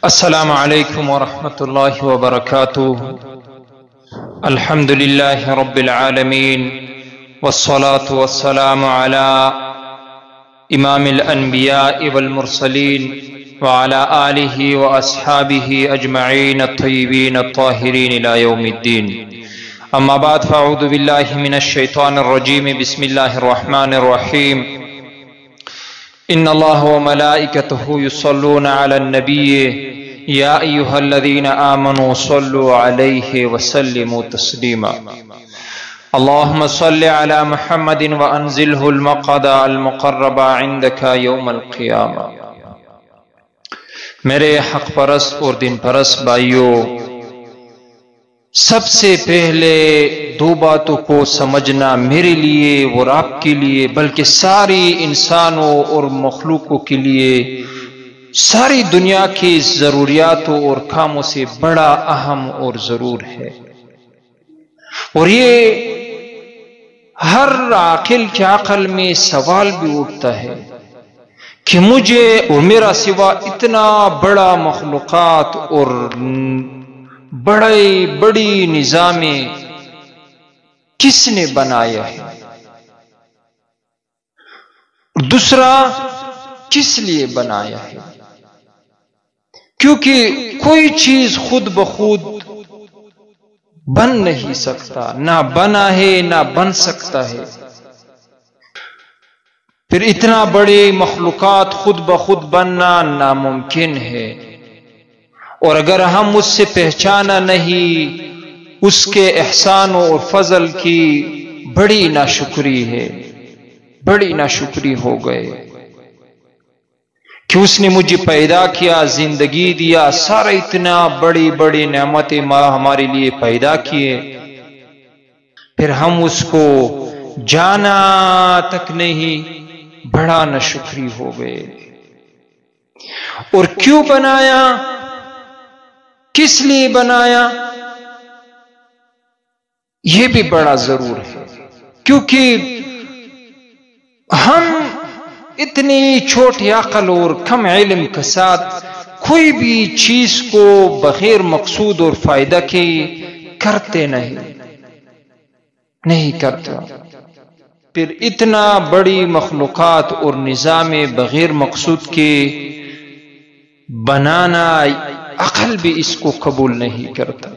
السلام علیکم ورحمۃ اللہ وبرکاتہ۔ الحمد للہ رب العالمین والصلاة والسلام علی امام الانبیاء والمرسلین وعلى آلہ واصحابہ اجمعین الطیبین الطاہرین الی یوم الدین، اما بعد فاعوذ باللہ من الشیطان الرجیم، بسم اللہ الرحمن الرحیم۔ ان اللہ وملائکتہ یصلون علی النبی یا ایہا الذین آمنوا صلوا علیہ وسلموا تسلیما۔ اللہم صل علی محمد وانزلہ المقعد المقرب عندک یوم القیامہ۔ میرے حق پرست اور دین پرست بھائیوں، سب سے پہلے دو باتوں کو سمجھنا میرے لیے اور آپ کے لیے، بلکہ ساری انسانوں اور مخلوقوں کے لیے، ساری دنیا کی ضروریاتوں اور کاموں سے بڑا اہم اور ضرور ہے، اور یہ ہر عاقل کے عقل میں سوال بھی اٹھتا ہے کہ مجھے اور میرا سوا اتنا بڑا مخلوقات اور بڑی نظام کس نے بنایا ہے؟ دوسرا، کس لیے بنایا ہے؟ کیونکہ کوئی چیز خود بخود بن نہیں سکتا، نہ بنا ہے نہ بن سکتا ہے، پھر اتنا بڑے مخلوقات خود بخود بننا ناممکن ہے، اور اگر ہم اس سے پہچانا نہیں، اس کے احسان اور فضل کی بڑی ناشکری ہے، بڑی ناشکری ہو گئے کہ اس نے مجھے پیدا کیا، زندگی دیا، سارا اتنا بڑی نعمتیں ہمارے لیے پیدا کیے، پھر ہم اس کو جانا تک نہیں، بڑا ناشکری ہو گئے۔ اور کیوں بنایا؟ کس لیے بنایا؟ یہ بھی بڑا ضرور ہے، کیونکہ ہم اتنی چھوٹی عقل اور کم علم کے ساتھ کوئی بھی چیز کو بغیر مقصود اور فائدہ کے کرتے نہیں کرتے، پھر اتنا بڑی مخلوقات اور نظام بغیر مقصود کے بنانا، عقل بھی اس کو قبول نہیں کرتا۔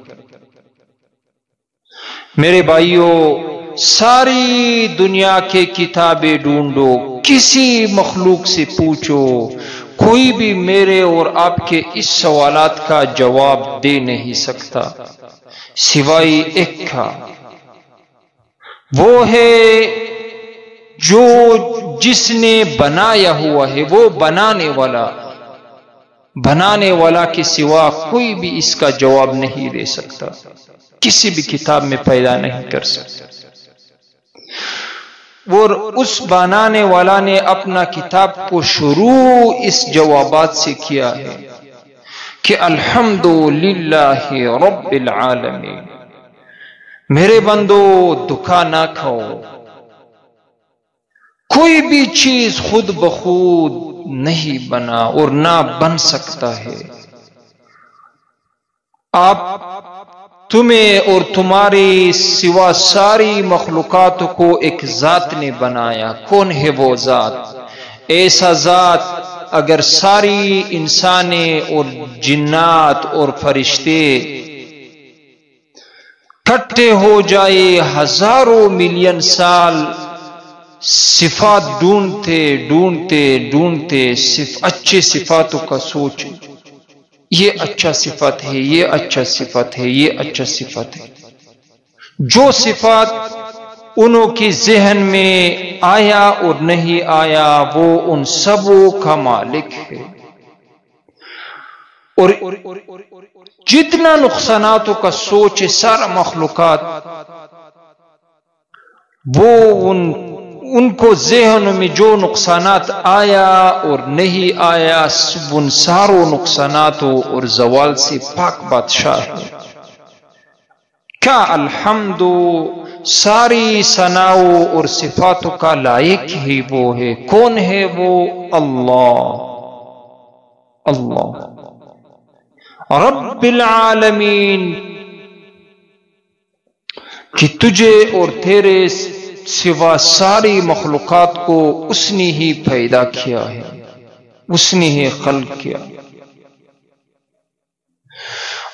میرے بھائیوں، ساری دنیا کے کتابیں ڈھونڈو، کسی مخلوق سے پوچھو، کوئی بھی میرے اور آپ کے اس سوالات کا جواب دے نہیں سکتا سوائے ایک کا، وہ ہے جس نے بنایا ہوا ہے، وہ بنانے والا کے سوا کوئی بھی اس کا جواب نہیں دے سکتا، کسی بھی کتاب میں پیدا نہیں کر سکتا۔ اور اس بنانے والا نے اپنا کتاب کو شروع اس جوابات سے کیا ہے کہ الحمدللہ رب العالمین۔ میرے بندو، دکھا نہ کھاؤ، کوئی بھی چیز خود بخود نہیں بنا اور نہ بن سکتا ہے۔ تمہیں اور تمہارے سوا ساری مخلوقات کو ایک ذات نے بنایا۔ کون ہے وہ ذات؟ ایسا ذات اگر ساری انسانیں اور جنات اور فرشتے اکٹھے ہو جائے، ہزاروں ملین سال صفات ڈھونڈتے اچھے صفاتوں کا سوچ، یہ اچھا صفت ہے، یہ اچھا صفت ہے، یہ اچھا صفت ہے، جو صفات انہوں کے ذہن میں آیا اور نہیں آیا، وہ ان سبوں کا مالک ہے۔ اور جتنا نقصاناتوں کا سوچ ہے سارا مخلوقات، وہ ان کو ذہن میں جو نقصانات آیا اور نہیں آیا، سب ان ساروں نقصاناتوں اور زوال سے پاک بادشاہ ہے۔ کیا الحمد، ساری ثناؤ اور صفاتوں کا لائق ہی وہ ہے۔ کون ہے وہ؟ اللہ، اللہ رب العالمین، کہ تجھے اور تیرے سوا ساری مخلوقات کو اس نے ہی پیدا کیا ہے، اس نے ہی خلق کیا،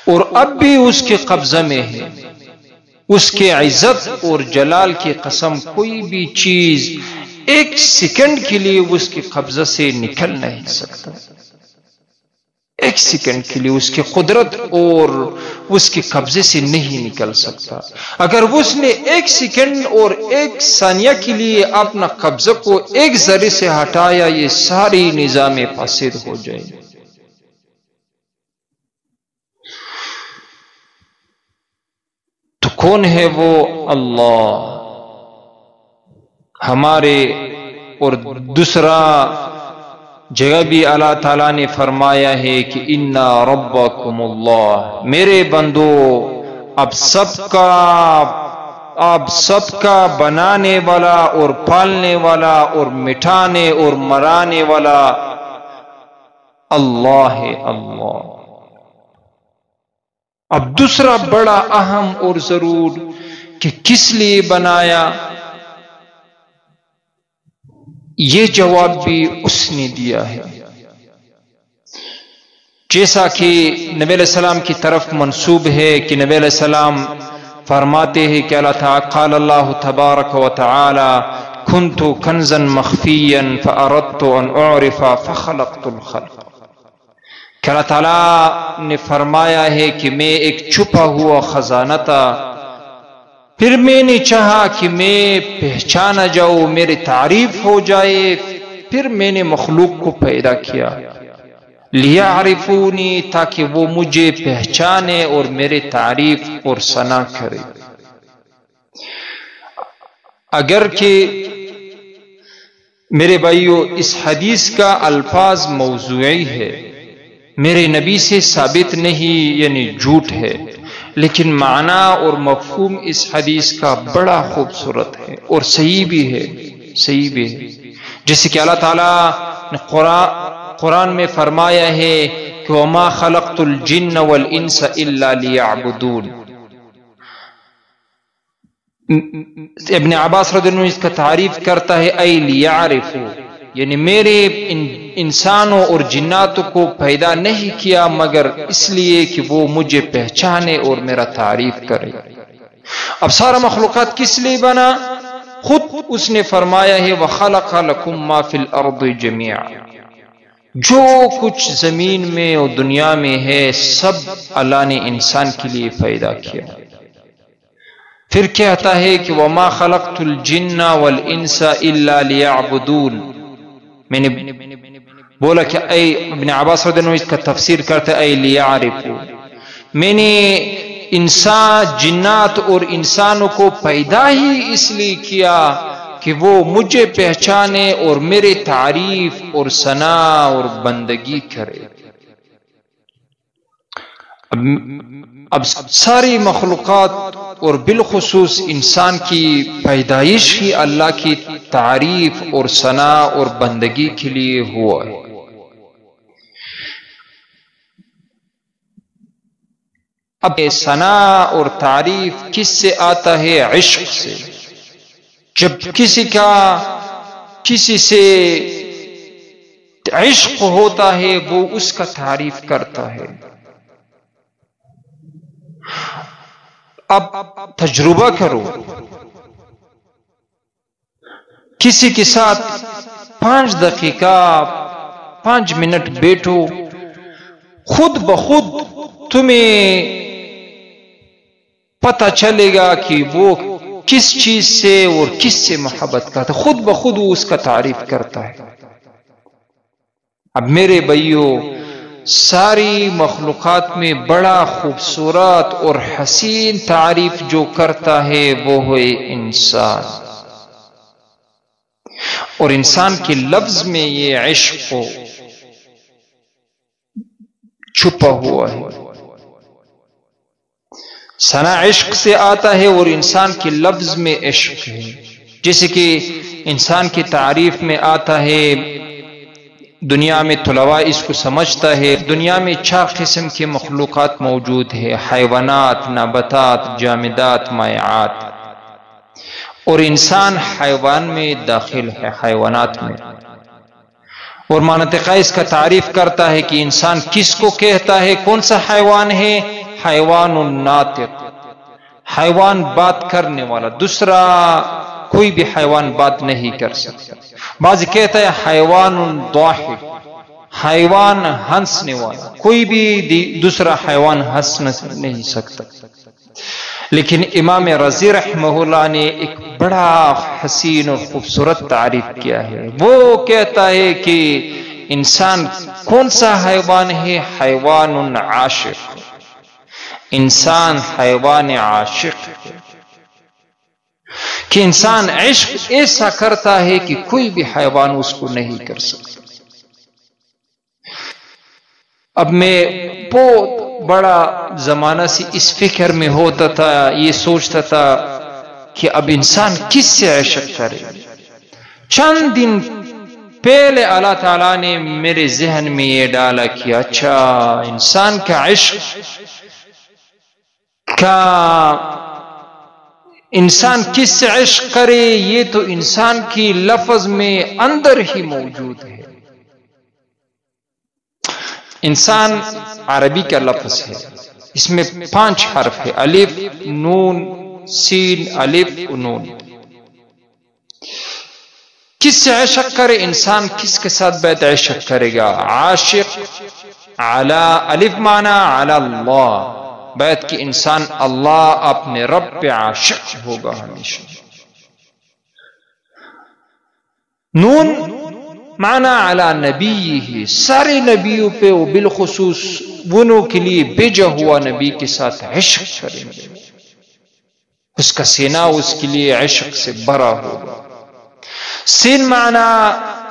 اور اب بھی اس کے قبضے میں ہے۔ اس کے عزت اور جلال کی قسم، کوئی بھی چیز ایک سیکنڈ کے لیے اس کے قبضے سے نکل نہیں سکتا۔ ایک سیکنڈ کے لیے اس کی قدرت اور اس کے قبضے سے نہیں نکل سکتا۔ اگر اس نے ایک سیکنڈ اور ایک ثانیہ کے لیے اپنا قبضہ کو ایک ذرے سے ہٹایا، یہ ساری نظام فاسد ہو جائے۔ تو کون ہے وہ؟ اللہ۔ ہمارے اور دوسرا جگہ بھی اللہ تعالیٰ نے فرمایا ہے کہ اِنَّا رَبَّكُمُ اللَّهُ، میرے بندو آپ سب کا بنانے والا اور پالنے والا اور مٹانے اور مرانے والا اللہ ہے، اللہ۔ اب دوسرا بڑا اہم اور ضرور کہ کس لیے بنایا، یہ جواب بھی اس نے دیا ہے۔ جیسا کہ نبی علیہ السلام کی طرف منسوب ہے کہ نبی علیہ السلام فرماتے ہیں کہ اللہ تعالیٰ قال اللہ تبارک و تعالی كنت کنزا مخفیا فاردت ان اعرف فخلقت الخلق، کہ اللہ تعالیٰ نے فرمایا ہے کہ میں ایک چھپا ہوا خزانہ تھا، پھر میں نے چاہا کہ میں پہچانا جاؤں، میری تعریف ہو جائے، پھر میں نے مخلوق کو پیدا کیا، لیعرفونی، تاکہ وہ مجھے پہچانے اور میرے تعریف اور ثنا کرے۔ اگر کہ میرے بھائیو اس حدیث کا الفاظ موضوعی ہے، میرے نبی سے ثابت نہیں، یعنی جھوٹ ہے، لیکن معنی اور مفہوم اس حدیث کا بڑا خوبصورت ہے اور صحیح بھی ہے، صحیح بھی ہے۔ جیسے کہ اللہ تعالیٰ نے قرآن میں فرمایا ہے کہ وَمَا خَلَقْتُ الْجِنَّ وَالْإِنسَ إِلَّا لِيَعْبُدُونَ۔ ابن عباس رضی اللہ عنہ اس کا تعریف کرتا ہے اَيْ لِيَعْرِفُوا، یعنی میرے انسانوں اور جناتوں کو پیدا نہیں کیا مگر اس لیے کہ وہ مجھے پہچانے اور میرا تعریف کرے۔ اب سارا مخلوقات کس لیے بنا؟ خود اس نے فرمایا ہے وَخَلَقَ لَكُم مَّا فِي الْأَرْضِ جَمِيعًا، جو کچھ زمین میں اور دنیا میں ہے سب اللہ نے انسان کے لیے پیدا کیا۔ پھر کہتا ہے کہ وَمَا خَلَقْتُ الْجِنَّ وَالْإِنسَ إِلَّا لِيَعْبُدُونَ۔ میں نے بولا کہ اے ابن عباس رضی اللہ عنہ اس کا تفسیر کرتے اے لیعرفو، میں نے انسان، جنات اور انسانوں کو پیدا ہی اس لیے کیا کہ وہ مجھے پہچانے اور میرے تعریف اور ثنا اور بندگی کرے۔ اب ساری مخلوقات اور بالخصوص انسان کی پیدائش ہی اللہ کی تعریف اور ثنا اور بندگی کے لیے ہوا ہے۔ اب ثنا اور تعریف کس سے آتا ہے؟ عشق سے۔ جب کسی سے عشق ہوتا ہے وہ اس کا تعریف کرتا ہے۔ اب تجربہ کرو، کسی کے ساتھ 5 دقیقہ 5 منٹ بیٹھو، خود بخود تمہیں پتہ چلے گا کہ وہ کس چیز سے اور کس سے محبت کرتا ہے، خود بخود وہ اس کا تعریف کرتا ہے۔ اب میرے بھائیو، ساری مخلوقات میں بڑا خوبصورت اور حسین تعریف جو کرتا ہے وہ ہے انسان۔ اور انسان کے لفظ میں یہ عشق چھپا ہوا ہے. ثنا عشق سے آتا ہے اور انسان کے لفظ میں عشق ہے. جیسے کہ انسان کی تعریف میں آتا ہے، دنیا میں طلباء اس کو سمجھتا ہے، دنیا میں 4 قسم کے مخلوقات موجود ہیں: حیوانات، نباتات، جامدات، مائعات. اور انسان حیوان میں داخل ہے، حیوانات میں. اور منطقہ اس کا تعریف کرتا ہے کہ انسان کس کو کہتا ہے، کون سا حیوان ہے؟ حیوان ناطق، حیوان بات کرنے والا. دوسرا کوئی بھی حیوان بات نہیں کر سکتا. بعض کہتا ہے حیوان ضاحک، حیوان ہنسنے والا. کوئی بھی دوسرا حیوان ہنس نہیں سکتا. لیکن امام رازی رحمہ اللہ نے ایک بڑا حسین اور خوبصورت تعریف کیا ہے. وہ کہتا ہے کہ انسان کون سا حیوان ہے؟ حیوان عاشق. انسان حیوان عاشق ہے کہ انسان عشق ایسا کرتا ہے کہ کوئی بھی حیوان اس کو نہیں کر سکتا. اب میں بہت بڑا زمانہ سے اس فکر میں ہوتا تھا، یہ سوچتا تھا کہ اب انسان کس سے عشق کرے. چند دن پہلے اللہ تعالیٰ نے میرے ذہن میں یہ ڈالا کہ اچھا، انسان کا عشق کا انسان کس سے عشق کرے، یہ تو انسان کی لفظ میں اندر ہی موجود ہے. انسان عربی کا لفظ ہے، اس میں 5 حرف ہے: الف، نون، سین، الف، نون. کس سے عشق کرے انسان؟ کس کے ساتھ بیت عشق کرے گا؟ عاشق علی، الف معنی علی اللہ، بیت کی انسان اللہ اپنے رب پہ عاشق ہوگا ہمیشہ. نون معنی علی نبی، سارے نبیوں پہ و بالخصوص انہوں کے لیے بھیجا ہوا نبی کے ساتھ عشق کریں گے، اس کا سینہ اس کے لیے عشق سے بھرا ہوگا. سین معنی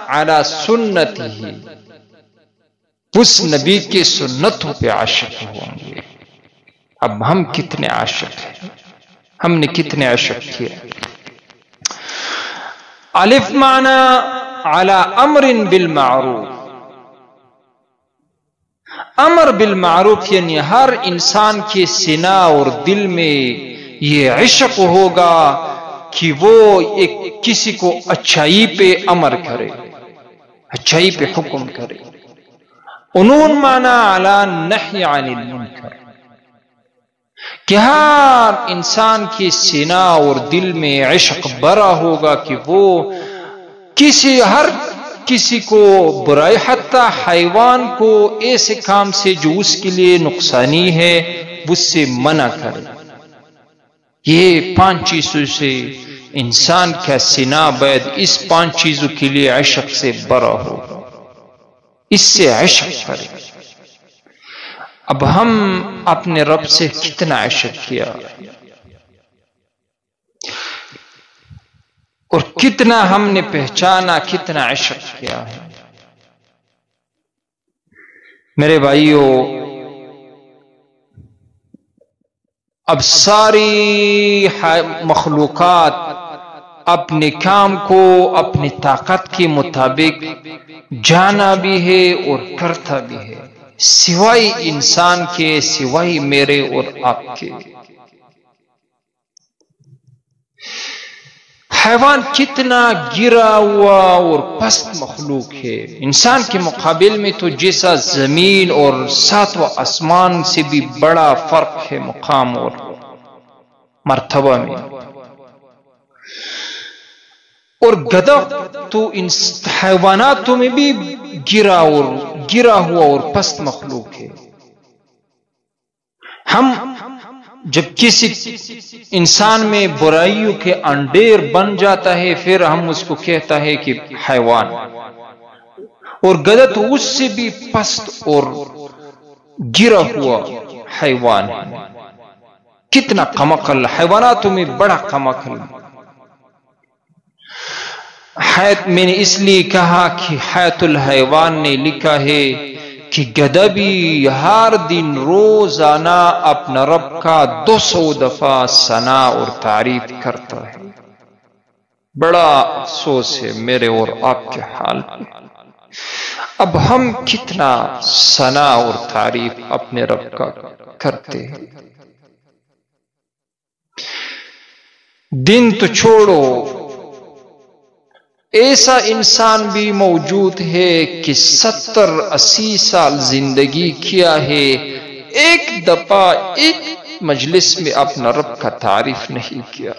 علی سنت ہی، اس نبی کے سنتوں پہ عاشق ہوں گے. اب ہم کتنے عاشق ہیں، ہم نے کتنے عاشق کیے. الف معنی علی امر بالمعروف، امر بالمعروف یعنی ہر انسان کے سینہ اور دل میں یہ عشق ہوگا کہ وہ ایک کسی کو اچھائی پہ امر کرے، اچھائی پہ حکم کرے. نون معنی علی نہی عن المنکر، کہ ہر انسان کے سینہ اور دل میں عشق بھرا ہوگا کہ وہ ہر کسی کو برائی، حتی حیوان کو ایسے کام سے جو اس کے لیے نقصانی ہے اس سے منع کرے. یہ 5 چیزوں سے انسان کا سینہ بیت اس 5 چیزوں کے لیے عشق سے بھرا ہوگا، اس سے عشق کرے. اب ہم اپنے رب سے کتنا عشق کیا اور کتنا ہم نے پہچانا، کتنا عشق کیا ہے. میرے بھائیو، اب ساری مخلوقات اپنے کام کو اپنی طاقت کے مطابق جانا بھی ہے اور کرتا بھی ہے، سوائے انسان کے، سوائے میرے اور آپ کے. حیوان کتنا گرا ہوا اور پست مخلوق ہے، انسان کے مقابل میں تو جیسا زمین اور 7واں آسمان سے بھی بڑا فرق ہے مقام اور مرتبہ میں. اور گدھا تو حیواناتوں میں بھی گرا ہوا اور پست مخلوق ہے. ہم جب کسی انسان میں برائیوں کے انڈیر بن جاتا ہے پھر ہم اس کو کہتا ہے کہ حیوان، اور گدھا تو اس سے بھی پست اور گرا ہوا حیوان ہے. کتنا کم عقل، حیواناتوں میں بڑا کم عقل. میں نے اس لیے کہا کہ حیات الحیوان نے لکھا ہے کہ گدھا بھی ہر دن روزانہ اپنا رب کا 200 دفعہ ثنا اور تعریف کرتا ہے۔ بڑا افسوس ہے میرے اور آپ کے حال پہ، اب ہم کتنا ثنا اور تعریف اپنے رب کا کرتے ہیں۔ دن تو چھوڑو، ایسا انسان بھی موجود ہے کہ 70-80 سال زندگی کیا ہے، ایک دفعہ ایک مجلس میں اپنا رب کا تعریف نہیں کیا۔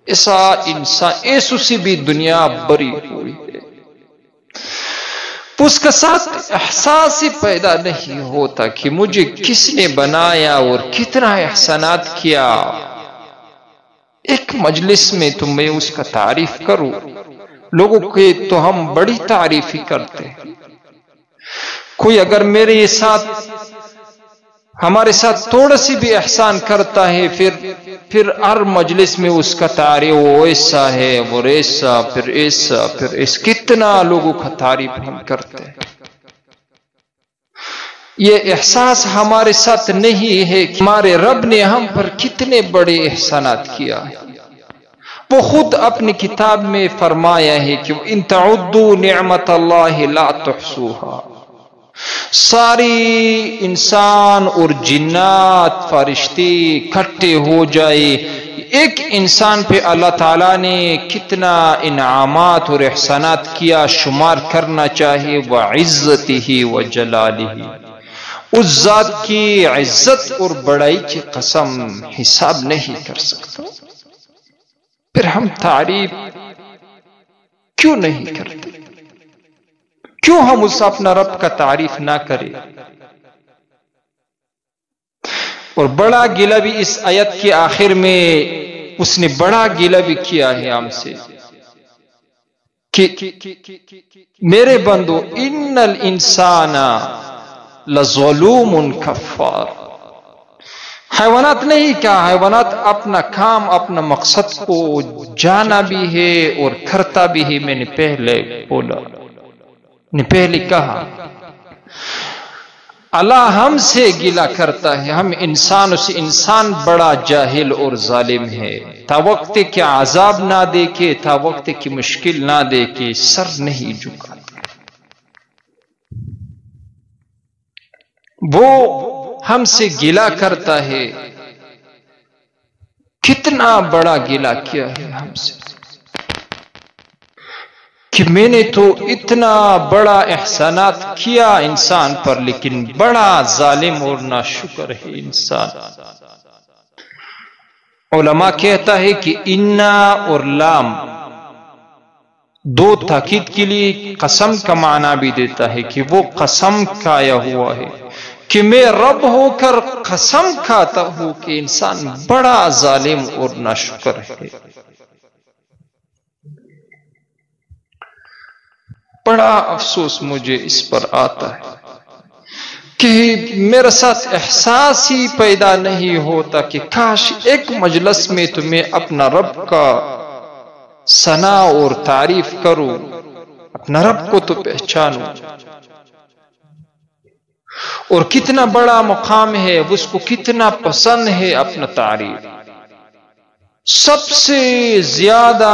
ایسا انسان، ایسو سے بھی دنیا بری ہوئی ہے، اس کے ساتھ احساس ہی پیدا نہیں ہوتا کہ مجھے کس نے بنایا اور کتنا احسانات کیا۔ ایک مجلس میں تو میں اس کا تعریف کروں، لوگوں کے تو ہم بڑی تعریف ہی کرتے ہیں۔ کوئی اگر میرے ساتھ، ہمارے ساتھ تھوڑا سی بھی احسان کرتا ہے، پھر ہر مجلس میں اس کا تعریف، وہ ایسا ہے، وہ ایسا، پھر ایسا، پھر ایسا، کتنا لوگوں کا تعریف ہم کرتے ہیں۔ یہ احساس ہمارے ساتھ نہیں ہے کہ ہمارے رب نے ہم پر کتنے بڑے احسانات کیا ہے۔ وہ خود اپنی کتاب میں فرمایا ہے کہ ان تعدوا نعمت اللہ لا تحصوها۔ ساری انسان اور جنات فرشتے اکٹھے ہو جائے، ایک انسان پہ اللہ تعالیٰ نے کتنا انعامات اور احسانات کیا شمار کرنا چاہیے۔ وعزتہ وجلالہ، اس ذات کی عزت اور بڑائی کی قسم حساب نہیں کر سکتا۔ پھر ہم تعریف کیوں نہیں کرتے؟ کیوں ہم اس اپنا رب کا تعریف نہ کریں؟ اور بڑا گلہ بھی اس آیت کے آخر میں اس نے بڑا گلہ بھی کیا ہے ہم سے کہ میرے بندو ان الانسان لظلوم کفار۔ حیوانات نہیں کہا، حیوانات اپنا کام، اپنا مقصد کو جانا بھی ہے اور کرتا بھی ہے۔ میں نے پہلے بولا، نے پہلے کہا، اللہ ہم سے گلہ کرتا ہے، ہم انسانوں سے، انسان بڑا جاہل اور ظالم ہے۔ تا وقت کہ عذاب نہ دے کے، تا وقت کی مشکل نہ دے کے سر نہیں جھکاتا۔ وہ ہم سے گلہ کرتا ہے، کتنا بڑا گلہ کیا ہے ہم سے کہ میں نے تو اتنا بڑا احسانات کیا انسان پر، لیکن بڑا ظالم اور ناشکر ہے انسان۔ علماء کہتا ہے کہ انا اور لام دو تاکید کے لیے قسم کا معنی بھی دیتا ہے کہ وہ قسم کھایا ہوا ہے کہ میں رب ہو کر قسم کھاتا ہوں کہ انسان بڑا ظالم اور ناشکر ہے۔ بڑا افسوس مجھے اس پر آتا ہے کہ میرے ساتھ احساس ہی پیدا نہیں ہوتا کہ کاش ایک مجلس میں تمہیں اپنا رب کا ثنا اور تعریف کروں، اپنا رب کو تو پہچانوں۔ اور کتنا بڑا مقام ہے، اس کو کتنا پسند ہے اپنا تعریف۔ سب سے زیادہ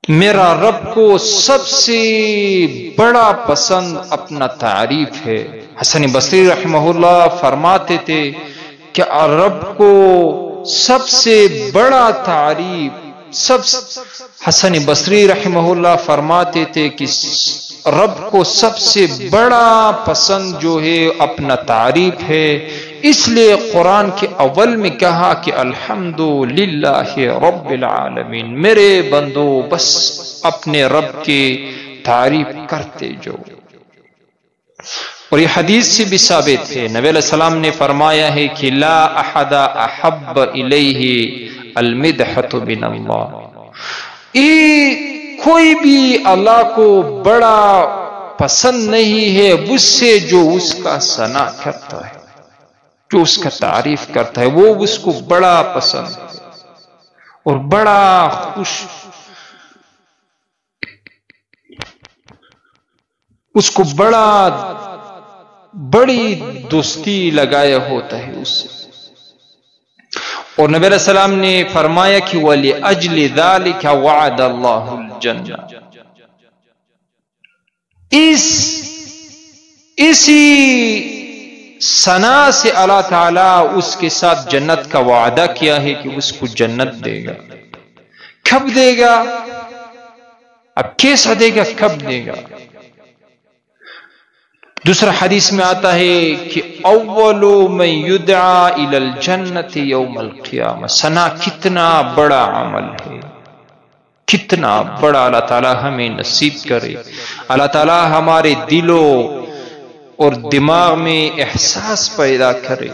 میرا رب کو سب سے بڑا پسند اپنا تعریف ہے۔ حسن بصری رحمہ اللہ فرماتے تھے کہ رب کو سب سے بڑا تعریف، حسن بصری رحمہ اللہ فرماتے تھے کہ رب کو سب سے بڑا پسند جو ہے اپنا تعریف ہے۔ اس لیے قرآن کے اول میں کہا کہ الحمدللہ رب العالمین، میرے بندو بس اپنے رب کی تعریف کرتے جو۔ اور یہ حدیث سے بھی ثابت ہے، نبی علیہ السلام نے فرمایا ہے کہ لا احد احب الیہ المدحۃ من اللہ، کوئی بھی اللہ کو بڑا پسند نہیں ہے اس سے جو اس کا ثنا کرتا ہے، جو اس کا تعریف کرتا ہے، وہ اس کو بڑا پسند ہے اور بڑا خوش اس کو بڑی دوستی لگایا ہوتا ہے اس سے. اور نبی علیہ السلام نے فرمایا کہ وَلِأَجْلِ ذَلِكَ وَعَدَ اللَّهُ الْجَنَّةَ. اسی ثنا سے اللہ تعالیٰ اس کے ساتھ جنت کا وعدہ کیا ہے کہ اس کو جنت دے گا. کب دے گا؟ اب کیسا دے گا؟ کب دے گا؟ دوسرا حدیث میں آتا ہے کہ اول من یدعا الی الجنت یوم القیامہ. ثنا کتنا بڑا عمل ہے، کتنا بڑا. اللہ تعالی ہمیں نصیب کرے، اللہ تعالی ہمارے دلوں اور دماغ میں احساس پیدا کرے.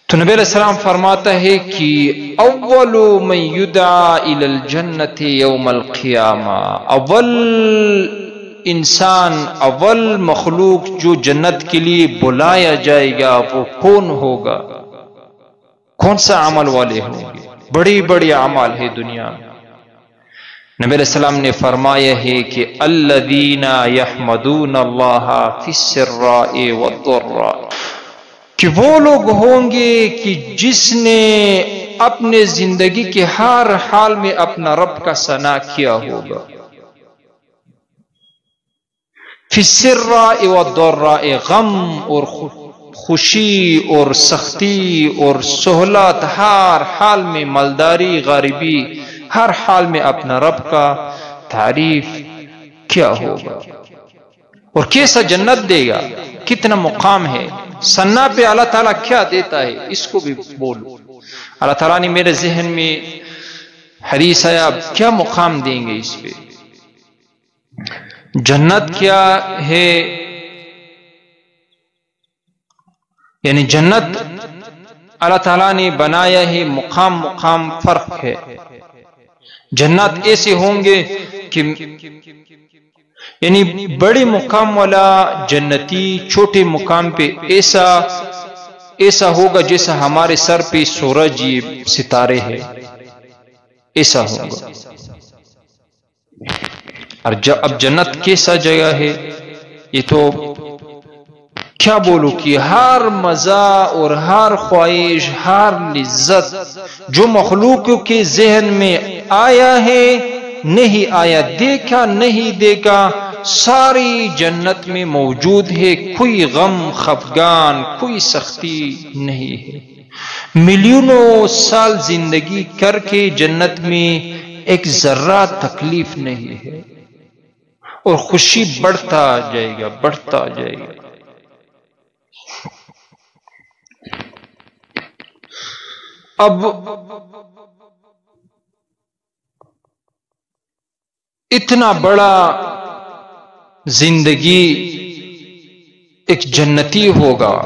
تو نبی علیہ السلام فرماتا ہے کہ اول من یدعا الی الجنت یوم القیامہ، اول انسان، اول مخلوق جو جنت کے لیے بلایا جائے گا وہ کون ہوگا؟ کون سا عمل والے ہوں گے؟ بڑی بڑی اعمال ہے دنیا میں. نبی علیہ السلام نے فرمایا ہے کہ الذین یحمدون اللہ فی السراء والضراء، کہ وہ لوگ ہوں گے کہ جس نے اپنے زندگی کے ہر حال میں اپنا رب کا ثنا کیا ہوگا. فی السراء والضراء، غم اور خوشی اور سختی اور سہولت، ہر حال میں مالداری غریبی، ہر حال میں اپنا رب کا تعریف کیا ہوگا. اور کیسا جنت دے گا، کتنا مقام ہے. ثنا پہ اللہ تعالیٰ کیا دیتا ہے اس کو بھی بولو. اللہ تعالیٰ نے میرے ذہن میں حدیث آیا، کیا مقام دیں گے اس پہ. جنت کیا ہے؟ یعنی جنت اللہ تعالیٰ نے بنایا ہے، مقام مقام فرق ہے. جنت ایسے ہوں گے کہ یعنی بڑے مقام والا جنتی چھوٹے مقام پہ ایسا ہوگا جیسا ہمارے سر پہ سورج ستارے ہیں، ایسا ہوگا. اور اب جنت کیسا جگہ ہے یہ تو کیا بولو کہ ہر مزہ اور ہر خواہش، ہر لذت جو مخلوقوں کے ذہن میں آیا ہے، نہیں آیا، دیکھا نہیں دیکھا، ساری جنت میں موجود ہے. کوئی غم خفگان، کوئی سختی نہیں ہے. ملیونوں سال زندگی کر کے جنت میں ایک ذرہ تکلیف نہیں ہے، اور خوشی بڑھتا جائے گا، بڑھتا جائے گا. اب اتنا بڑا زندگی ایک جنتی ہوگا،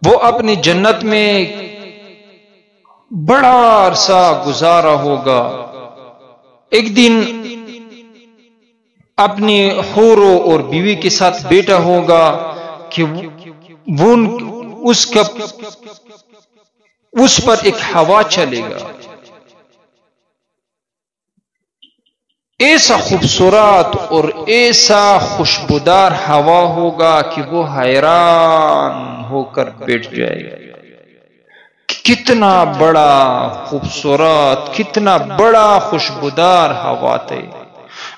وہ اپنی جنت میں بڑا عرصہ گزارا ہوگا. ایک دن اپنی حوروں اور بیوی کے ساتھ بیٹا ہوگا کہ وہ اس پر ایک ہوا چلے گا، ایسا خوبصورت اور ایسا خوشبودار ہوا ہوگا کہ وہ حیران ہو کر بیٹھ جائے گا. کتنا بڑا خوبصورت، کتنا بڑا خوشبودار ہوا تھے.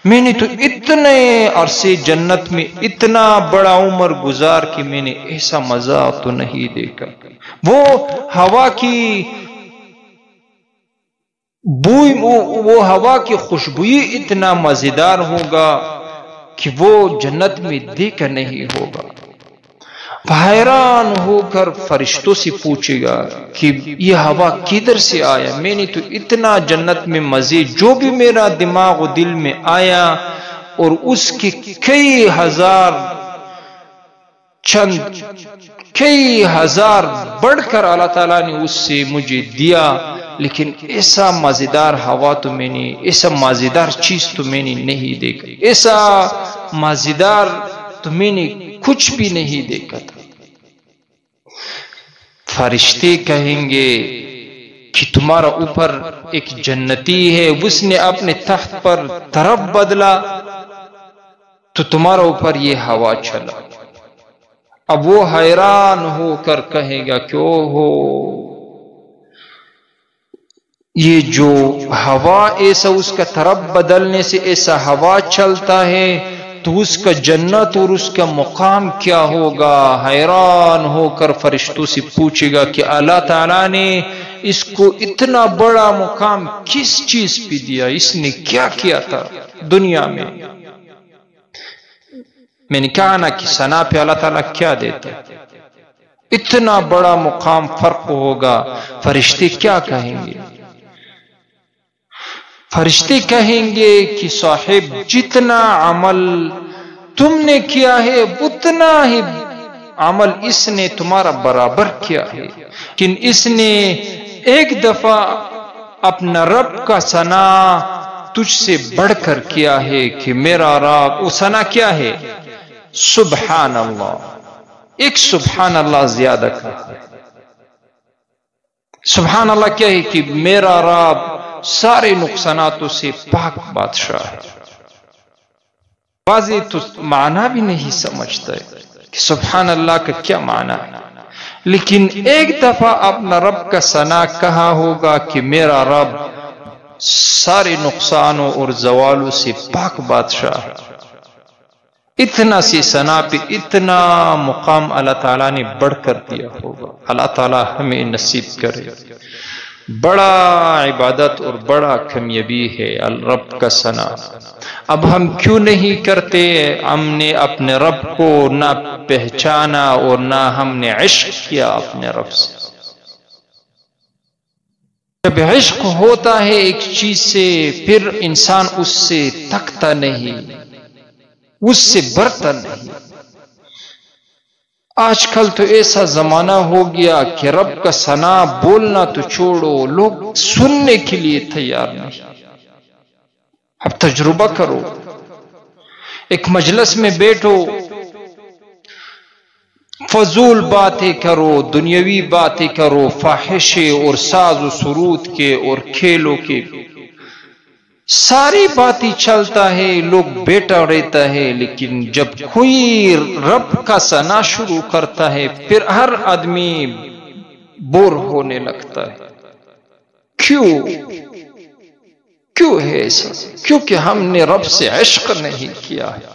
میں نے تو اتنے عرصے جنت میں اتنا بڑا عمر گزار کہ میں نے ایسا مزہ تو نہیں دیکھا. وہ ہوا کی بوئی، وہ ہوا کی خوشبوئی اتنا مزیدار ہوگا کہ وہ جنت میں دیکھا نہیں ہوگا. حیران ہو کر فرشتوں سے پوچھے گا کہ یہ ہوا کدھر سے آیا. میں نے تو اتنا جنت میں مزے، جو بھی میرا دماغ و دل میں آیا، اور اس کے کئی ہزار بڑھ کر اللہ تعالیٰ نے اس سے مجھے دیا، لیکن ایسا مزیدار ہوا تو میں نے، ایسا مزیدار چیز تو میں نے نہیں دیکھا، ایسا مزیدار تو میں نے کچھ بھی نہیں دیکھا تھا. فرشتے کہیں گے کہ تمہارا اوپر ایک جنتی ہے، اس نے اپنے تخت پر طرف بدلا تو تمہارا اوپر یہ ہوا چلا. اب وہ حیران ہو کر کہے گا کہ او ہو، یہ جو ہوا ایسا اس کا طرف بدلنے سے ایسا ہوا چلتا ہے تو اس کا جنت اور اس کا مقام کیا ہوگا. حیران ہو کر فرشتوں سے پوچھے گا کہ اللہ تعالیٰ نے اس کو اتنا بڑا مقام کس چیز پہ دیا، اس نے کیا کیا تھا دنیا میں. میں نے کہا نا کہ ثنا پہ اللہ تعالیٰ کیا دیتا، اتنا بڑا مقام فرق ہوگا. فرشتے کیا کہیں گے؟ فرشتے کہیں گے کہ صاحب جتنا عمل تم نے کیا ہے اتنا ہی عمل اس نے تمہارا برابر کیا ہے، لیکن اس نے ایک دفعہ اپنا رب کا ثنا تجھ سے بڑھ کر کیا ہے کہ میرا رب. وہ ثنا کیا ہے؟ سبحان اللہ. ایک سبحان اللہ زیادہ کہا ہے. سبحان اللہ کیا ہے کہ میرا رب سارے نقصاناتوں سے پاک بادشاہ ہے. بعضی تو معنی بھی نہیں سمجھتا ہے کہ سبحان اللہ کا کیا معنی ہے، لیکن ایک دفعہ اپنا رب کا ثنا کہا ہوگا کہ میرا رب سارے نقصانوں اور زوالوں سے پاک بادشاہ ہے. اتنا سی ثنا پہ اتنا مقام اللہ تعالیٰ نے بڑھ کر دیا ہوگا. اللہ تعالیٰ ہمیں نصیب کرے. بڑا عبادت اور بڑا کامیابی ہے رب کا ثنا. اب ہم کیوں نہیں کرتے؟ ہم نے اپنے رب کو نہ پہچانا اور نہ ہم نے عشق کیا اپنے رب سے. جب عشق ہوتا ہے ایک چیز سے پھر انسان اس سے تکتا نہیں، اس سے برتا نہیں. آج کل تو ایسا زمانہ ہو گیا کہ رب کا ثنا بولنا تو چھوڑو، لوگ سننے کے لیے تیار نہیں. اب تجربہ کرو، ایک مجلس میں بیٹھو، فضول باتیں کرو، دنیاوی باتیں کرو، فاحشے اور ساز و سرود کے اور کھیلوں کے ساری باتیں چلتا ہے، لوگ بیٹھا رہتا ہے. لیکن جب کوئی رب کا ثنا شروع کرتا ہے پھر ہر آدمی بور ہونے لگتا ہے. کیوں ہے ایسا؟ کیونکہ ہم نے رب سے عشق نہیں کیا ہے.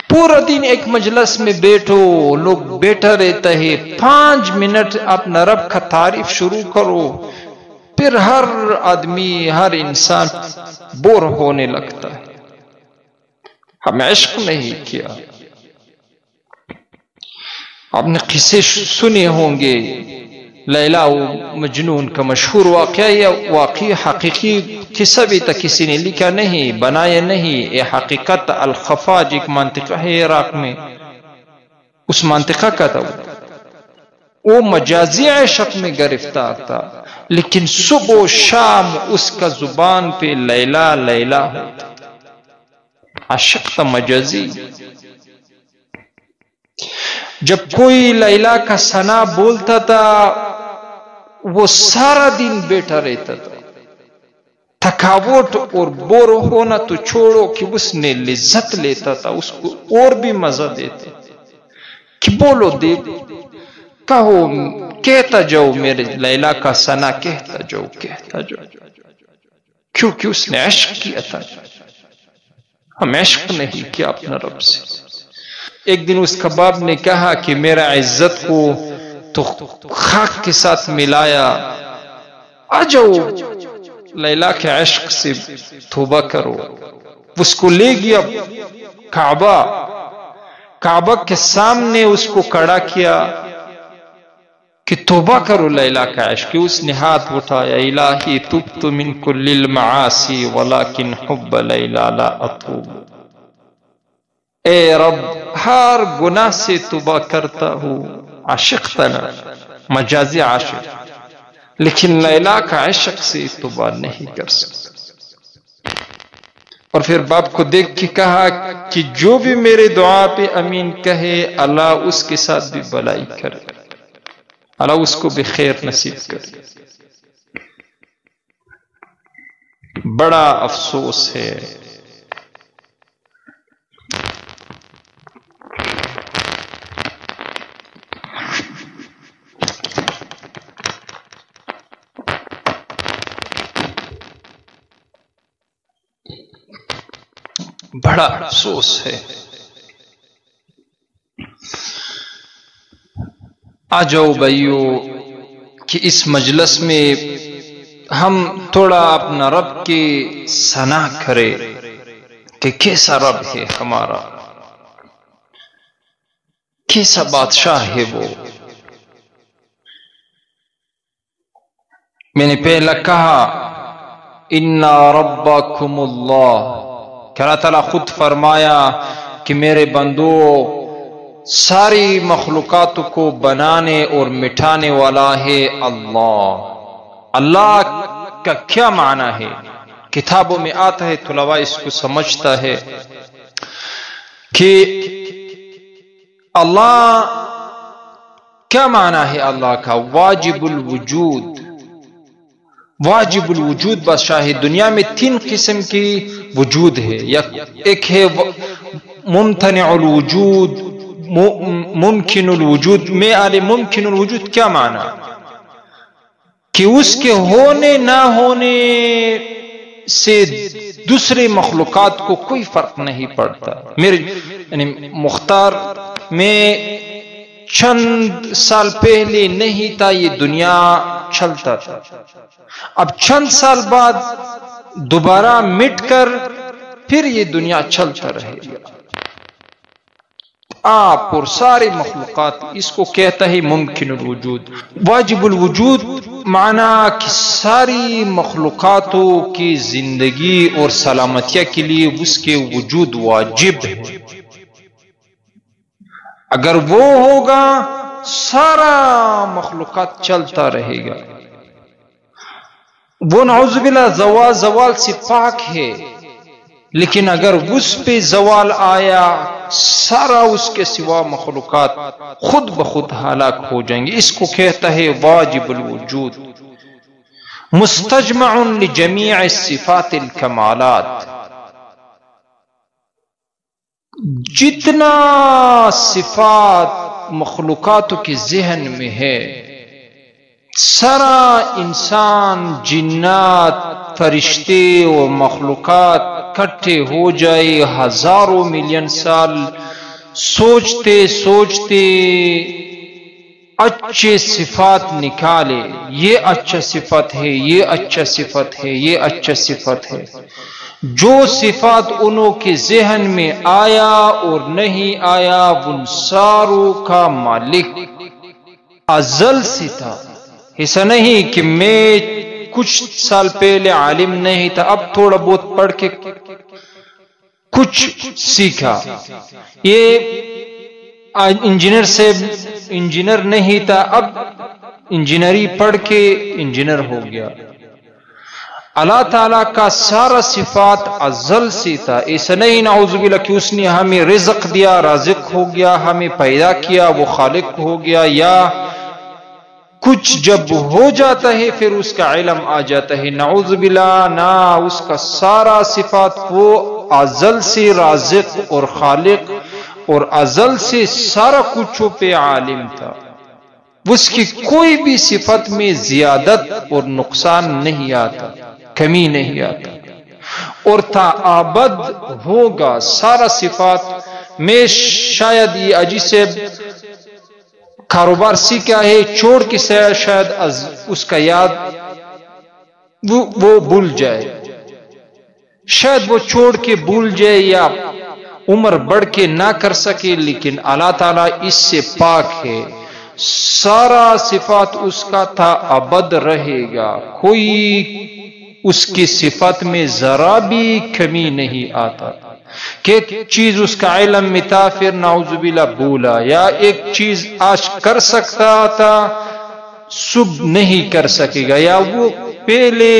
پورا دن ایک مجلس میں بیٹھو، لوگ بیٹھا رہتا ہے، 5 منٹ اپنا رب کا تعریف شروع کرو، پھر ہر آدمی ہر انسان بور ہونے لگتا ہے. ہم عشق نہیں کیا. آپ نے قصے سنے ہوں گے، لیلا و مجنون کا مشہور واقعہ. یہ واقعی حقیقی قصہ بھی تھا، کسی نے لکھا نہیں، بنایا نہیں. یہ حقیقت الخفاج ایک منطقہ ہے عراق میں، اس منطقہ کا تھا. وہ مجازی عشق میں گرفتار تھا، لیکن صبح و شام اس کا زبان پہ لیلا لیلا ہوتا. عشق تھا مجازی. جب کوئی لیلا کا ثنا بولتا تھا وہ سارا دن بیٹھا رہتا تھا. تھکاوٹ اور بور ہونا تو چھوڑو کہ اس نے لذت لیتا تھا، اس کو اور بھی مزہ دیتا کہ بولو دے کہو، کہتا جاؤ میرے لیلا کا ثنا، کہتا جاؤ کہتا جاؤ، کیونکہ اس نے عشق کیا تھا. ہم عشق نہیں کیا اپنا رب سے. ایک دن اس کباب نے کہا کہ میرا عزت کو تو خاک کے ساتھ ملایا، آ جاؤ لیلا کے عشق سے توبہ کرو. اس کو لے گیا کعبہ کے سامنے، اس کو کھڑا کیا کہ توبہ کرو لیلا کا عشق. اس نے ہاتھ اٹھایا، الہی تبت من کل المعاصی ولکن حب لیلا لا اتوب. اے رب ہر گناہ سے توبہ کرتا ہوں. عاشق تھا نا، مجازی عاشق، لیکن لیلا کا عشق سے توبہ نہیں کر سکتا. اور پھر باپ کو دیکھ کے کہا کہ جو بھی میرے دعا پہ امین کہے اللہ اس کے ساتھ بھی بلائی کرے. اللہ اس کو بھی خیر نصیب کرے۔ بڑا افسوس ہے بڑا افسوس ہے۔ آ جاؤ بھائیو کہ اس مجلس میں ہم تھوڑا اپنا رب کی ثنا کرے کہ کیسا رب ہے ہمارا، کیسا بادشاہ ہے وہ۔ میں نے پہلا کہا اِنَّا رَبَّكُمُ اللَّهُ، کہ اللہ تعالیٰ خود فرمایا کہ میرے بندو ساری مخلوقات کو بنانے اور مٹانے والا ہے اللہ۔ اللہ کا کیا معنی ہے؟ کتابوں میں آتا ہے، طلباء اس کو سمجھتا ہے کہ اللہ کیا معنی ہے اللہ کا؟ واجب الوجود۔ واجب الوجود بادشاہ ہے۔ دنیا میں 3 قسم کی وجود ہے، ایک ہے ممتنع الوجود، ممکن الوجود۔ میں آلے ممکن الوجود کیا معنی؟ کہ اس کے ہونے نہ ہونے سے دوسرے مخلوقات کو کوئی فرق نہیں پڑتا۔ میرے یعنی مختار میں چند سال پہلے نہیں تھا، یہ دنیا چلتا تھا، اب چند سال بعد دوبارہ مٹ کر پھر یہ دنیا چلتا رہے گا۔ آپ اور سارے مخلوقات اس کو کہتا ہے ممکن الوجود۔ واجب الوجود معنی کہ ساری مخلوقاتوں کی زندگی اور سلامتیہ کے لیے اس کے وجود واجب ہے۔ اگر وہ ہوگا سارا مخلوقات چلتا رہے گا۔ وہ نعوذ باللہ زوال سے پاک ہے، لیکن اگر اس پہ زوال آیا سارا اس کے سوا مخلوقات خود بخود ہلاک ہو جائیں گے۔ اس کو کہتا ہے واجب الوجود۔ مستجمع لجمیع الصفات الکمالات، جتنا صفات مخلوقات کے ذہن میں ہے، سارا انسان، جنات، فرشتے اور مخلوقات اکٹھے ہو جائے، ہزاروں ملین سال سوچتے سوچتے اچھے صفات نکالے، یہ اچھا صفت ہے، یہ اچھا صفت ہے، یہ اچھا صفت ہے، جو صفات انہوں کے ذہن میں آیا اور نہیں آیا، ان ساروں کا مالک ازل سے تھا۔ ایسا نہیں کہ میں کچھ سال پہلے عالم نہیں تھا، اب تھوڑا بہت پڑھ کے کچھ سیکھا۔ یہ انجینئر نہیں تھا، اب انجینئری پڑھ کے انجینئر ہو گیا۔ اللہ تعالیٰ کا سارا صفات ازل سے تھا۔ ایسا نہیں نعوذ باللہ کہ اس نے ہمیں رزق دیا، رازق ہو گیا، ہمیں پیدا کیا، وہ خالق ہو گیا، یا کچھ جب ہو جاتا ہے پھر اس کا علم آ جاتا ہے۔ نعوذ باللہ، نہ، اس کا سارا صفات وہ ازل سے رازق اور خالق اور ازل سے سارا کچھ پہ عالم تھا۔ اس کی کوئی بھی صفت میں زیادت اور نقصان نہیں آتا، کمی نہیں آتا، اور تا ابد ہوگا سارا صفات میں۔ شاید یہ اجی سے کاروبار سیکھا ہے، چھوڑ کے شاید اس کا یاد وہ بھول جائے، شاید وہ چھوڑ کے بھول جائے یا عمر بڑھ کے نہ کر سکے، لیکن اللہ تعالیٰ اس سے پاک ہے۔ سارا صفات اس کا تھا ابد رہے گا، کوئی اس کی صفت میں ذرا بھی کمی نہیں آتا۔ کہ ایک چیز اس کا علم میں تھا، پھر نعوذ باللہ بھولا، یا ایک چیز آج کر سکتا تھا صبح نہیں کر سکے گا، یا وہ پہلے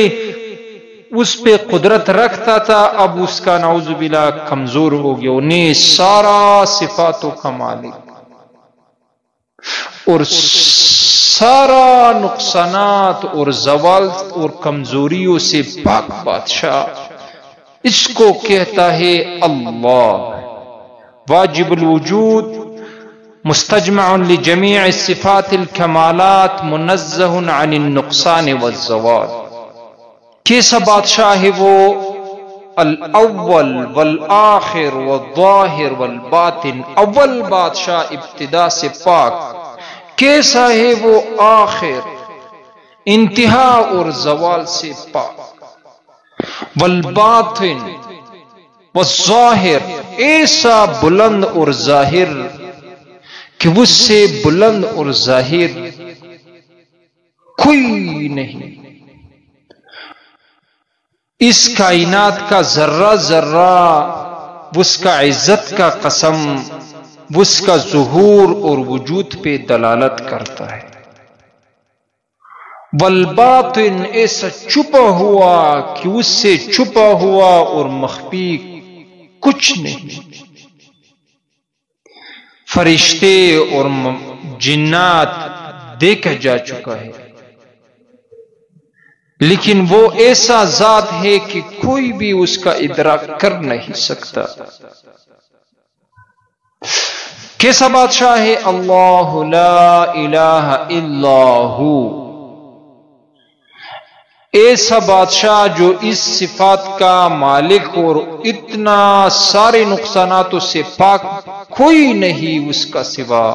اس پہ قدرت رکھتا تھا اب اس کا نعوذ باللہ کمزور ہو گیا۔ انہیں سارا صفاتوں کا مالک، اور سارا نقصانات اور زوال اور کمزوریوں سے پاک بادشاہ، اس کو کہتا ہے اللہ واجب الوجود، مستجمع لجمیع الصفات الکمالات، منزہ عن النقصان والزوال۔ کیسا بادشاہ ہے وہ؟ الاول والآخر والظاہر والباطن، اول بادشاہ ابتدا سے پاک، کیسا ہے وہ آخر انتہا اور زوال سے پاک، والباطن والظاہر ایسا بلند اور ظاہر کہ اس سے بلند اور ظاہر کوئی نہیں۔ اس کائنات کا ذرہ ذرہ اس کا عزت کا قسم، اس کا ظہور اور وجود پہ دلالت کرتا ہے۔ والباطن ایسا چھپا ہوا کہ اس سے چھپا ہوا اور مخفی کچھ نہیں۔ فرشتے اور جنات دیکھا جا چکا ہے، لیکن وہ ایسا ذات ہے کہ کوئی بھی اس کا ادراک کر نہیں سکتا۔ کیسا بادشاہ ہے؟ اللہ لا الہ الا ہو، ایسا بادشاہ جو اس صفات کا مالک اور اتنا سارے نقصاناتوں سے پاک کوئی نہیں اس کا سوا۔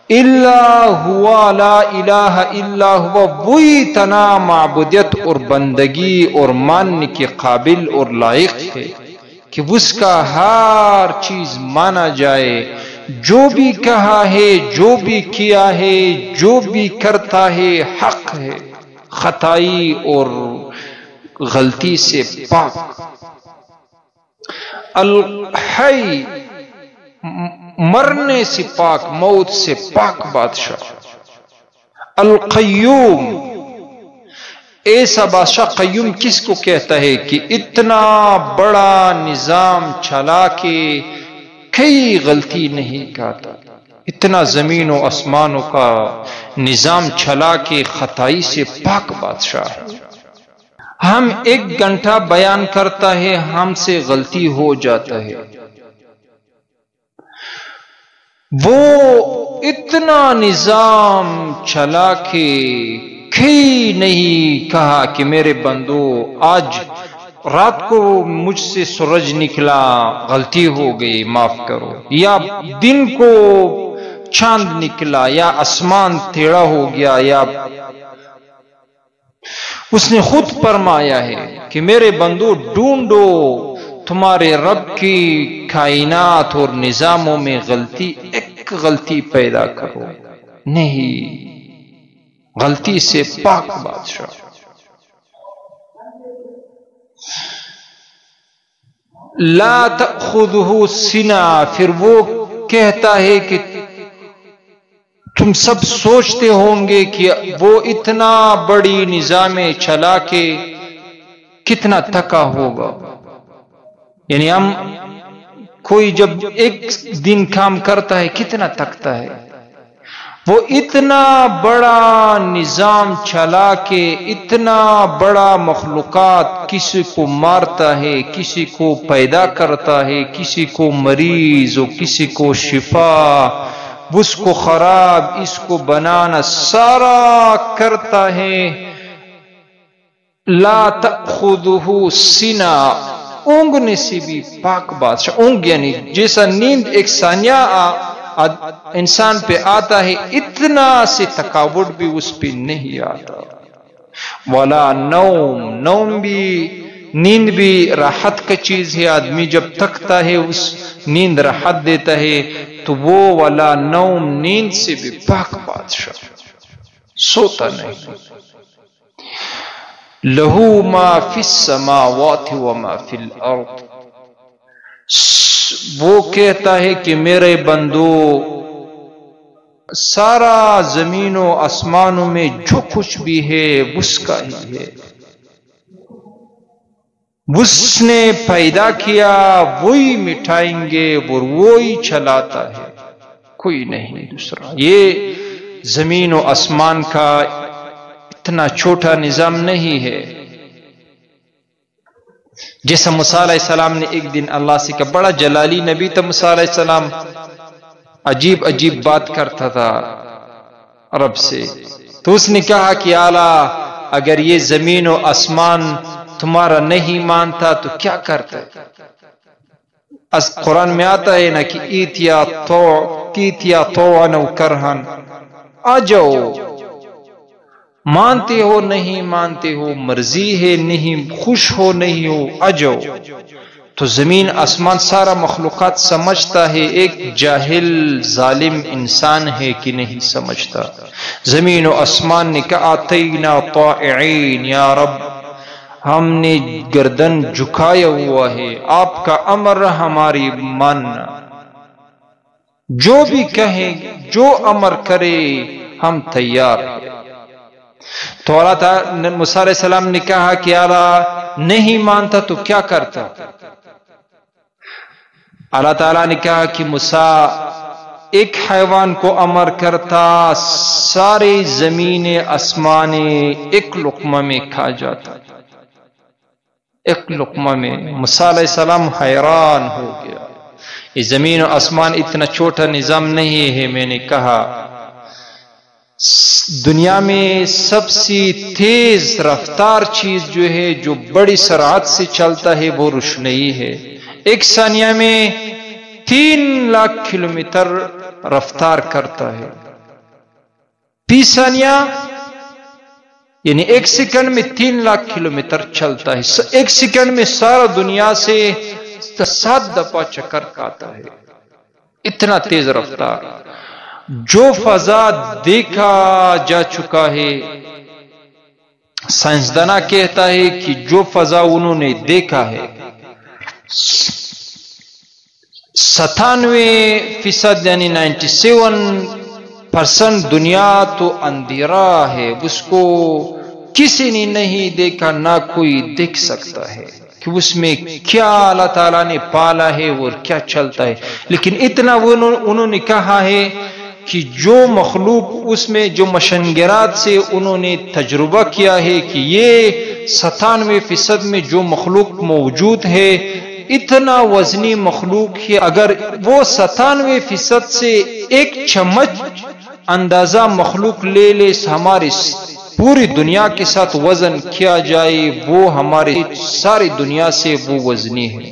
الا ہوا، لا الہ الا ہوا، وہی تنا معبودیت اور بندگی اور ماننے کے قابل اور لائق ہے کہ اس کا ہر چیز مانا جائے، جو بھی کہا ہے، جو بھی کیا ہے، جو بھی کرتا ہے حق ہے، خطائی اور غلطی سے پاک۔ الحی مرنے سے پاک، موت سے پاک بادشاہ۔ القیوم ایسا بادشاہ، قیوم کس کو کہتا ہے کہ اتنا بڑا نظام چلا کے کئی غلطی نہیں کرتا، اتنا زمین و آسمانوں کا نظام چلا کے خطائی سے پاک بادشاہ ہے۔ ہم 1 گھنٹہ بیان کرتا ہے، ہم سے غلطی ہو جاتا ہے، وہ اتنا نظام چلا کے کہیں نہیں کہا کہ میرے بندو آج رات کو مجھ سے سورج نکلا، غلطی ہو گئی معاف کرو، یا دن کو چاند نکلا، یا آسمان ٹیڑھا ہو گیا، یا اس نے خود فرمایا ہے کہ میرے بندو ڈھونڈو تمہارے رب کی کائنات اور نظاموں میں غلطی، ایک غلطی پیدا کرو نہیں، غلطی سے پاک بادشاہ۔ لا تأخذہ سنہ، پھر وہ کہتا ہے کہ تم سب سوچتے ہوں گے کہ وہ اتنا بڑی نظام چلا کے کتنا تھکا ہوگا، یعنی ہم کوئی جب 1 دن کام کرتا ہے کتنا تھکتا ہے، وہ اتنا بڑا نظام چلا کے اتنا بڑا مخلوقات، کسی کو مارتا ہے، کسی کو پیدا کرتا ہے، کسی کو مریض اور کسی کو شفا، اس کو خراب، اس کو بنانا، سارا کرتا ہے۔ لا تأخذہ سنہ، اونگنے سے بھی پاک بادشاہ۔ اونگ یعنی جیسا نیند 1 ثانیہ انسان پہ آتا ہے، اتنا سے تھکاوٹ بھی اس پہ نہیں آتا۔ ولا نوم، نوم بھی، نیند بھی راحت کا چیز ہے، آدمی جب تھکتا ہے اس نیند راحت دیتا ہے، تو وہ ولا نوم، نیند سے بھی پاک بادشاہ، سوتا نہیں۔ لہو ما فی السماوات وما فی الارض، وہ کہتا ہے کہ میرے بندو سارا زمین و آسمانوں میں جو کچھ بھی ہے اس کا ہی ہے، اس نے پیدا کیا، وہی مٹائیں گے اور وہی چلاتا ہے، کوئی نہیں دوسرا۔ یہ زمین و آسمان کا اتنا چھوٹا نظام نہیں ہے. جیسا موسیٰ علیہ السلام نے ایک دن اللہ سے کہا، بڑا جلالی نبی تھا موسیٰ علیہ السلام، عجیب عجیب بات کرتا تھا رب سے. تو اس نے کہا کہ اعلیٰ اگر یہ زمین و آسمان تمہارا نہیں مانتا تو کیا کرتا ہے؟ قرآن میں آتا ہے نا کہ ایتیا طوعا و کرہن، آ جاؤ، مانتے ہو نہیں مانتے ہو، مرضی ہے نہیں، خوش ہو نہیں ہو، آ جاؤ. تو زمین آسمان سارا مخلوقات سمجھتا ہے، ایک جاہل ظالم انسان ہے کہ نہیں سمجھتا. زمین و آسمان نے کہا آتینا طائعین، یا رب ہم نے گردن جھکایا ہوا ہے، آپ کا امر ہماری ماننا، جو بھی کہیں جو امر کرے ہم تیار ہیں. تو اللہ تعالیٰ موسیٰ علیہ السلام نے کہا کہ اللہ نہیں مانتا تو کیا کرتا؟ اللہ تعالیٰ نے کہا کہ موسیٰ ایک حیوان کو امر کرتا، سارے زمین آسمان ایک لقمہ میں کھا جاتا، ایک لقمہ میں. موسیٰ علیہ السلام حیران ہو گیا، یہ زمین و آسمان اتنا چھوٹا نظام نہیں ہے. میں نے کہا دنیا میں سب سے تیز رفتار چیز جو ہے، جو بڑی سرعت سے چلتا ہے، وہ روشنائی ہے. ایک ثانیہ میں 3 لاکھ کلومیٹر رفتار کرتا ہے. فی ثانیہ یعنی ایک سیکنڈ میں 3 لاکھ کلومیٹر چلتا ہے. ایک سیکنڈ میں سارا دنیا سے 7 دفعہ چکر کاتا ہے، اتنا تیز رفتار. جو فضا دیکھا جا چکا ہے، سائنسداں کہتا ہے کہ جو فضا انہوں نے دیکھا ہے 97% یعنی 97% دنیا تو اندھیرا ہے، اس کو کسی نے نہیں دیکھا، نہ کوئی دیکھ سکتا ہے کہ اس میں کیا اللہ تعالیٰ نے پالا ہے اور کیا چلتا ہے. لیکن اتنا انہوں نے کہا ہے کہ جو مخلوق اس میں، جو مشنگرات سے انہوں نے تجربہ کیا ہے کہ یہ 97% میں جو مخلوق موجود ہے اتنا وزنی مخلوق ہے، اگر وہ 97% سے ایک چمچ اندازہ مخلوق لے ہماری پوری دنیا کے ساتھ وزن کیا جائے، وہ ہمارے ساری دنیا سے وہ وزنی ہے.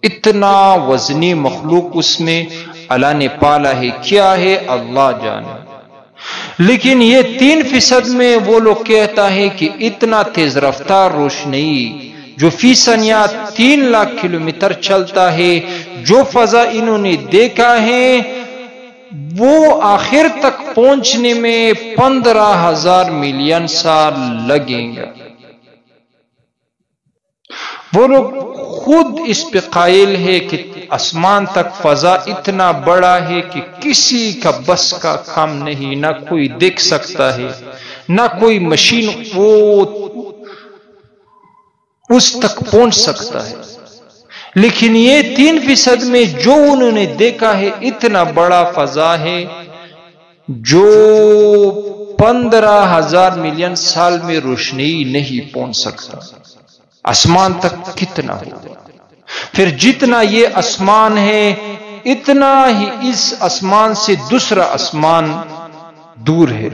اتنا وزنی مخلوق اس میں اللہ نے پالا ہے. کیا ہے اللہ جانے. لیکن یہ 3% میں وہ لوگ کہتا ہے کہ اتنا تیز رفتار روشنائی جو فی ثانیہ 3 لاکھ کلومیٹر چلتا ہے، جو فضا انہوں نے دیکھا ہے وہ آخر تک پہنچنے میں 15,000 ملین سال لگیں گے. وہ لوگ خود اس پہ قائل ہے کہ آسمان تک فضا اتنا بڑا ہے کہ کسی کا بس کا کام نہیں، نہ کوئی دیکھ سکتا ہے، نہ کوئی مشین وہ اس تک پہنچ سکتا ہے. لیکن یہ 3% میں جو انہوں نے دیکھا ہے اتنا بڑا فضا ہے جو 15,000 ملین سال میں روشنی نہیں پہنچ سکتا. آسمان تک کتنا ہوگا؟ پھر جتنا یہ آسمان ہے اتنا ہی اس آسمان سے دوسرا آسمان دور ہے،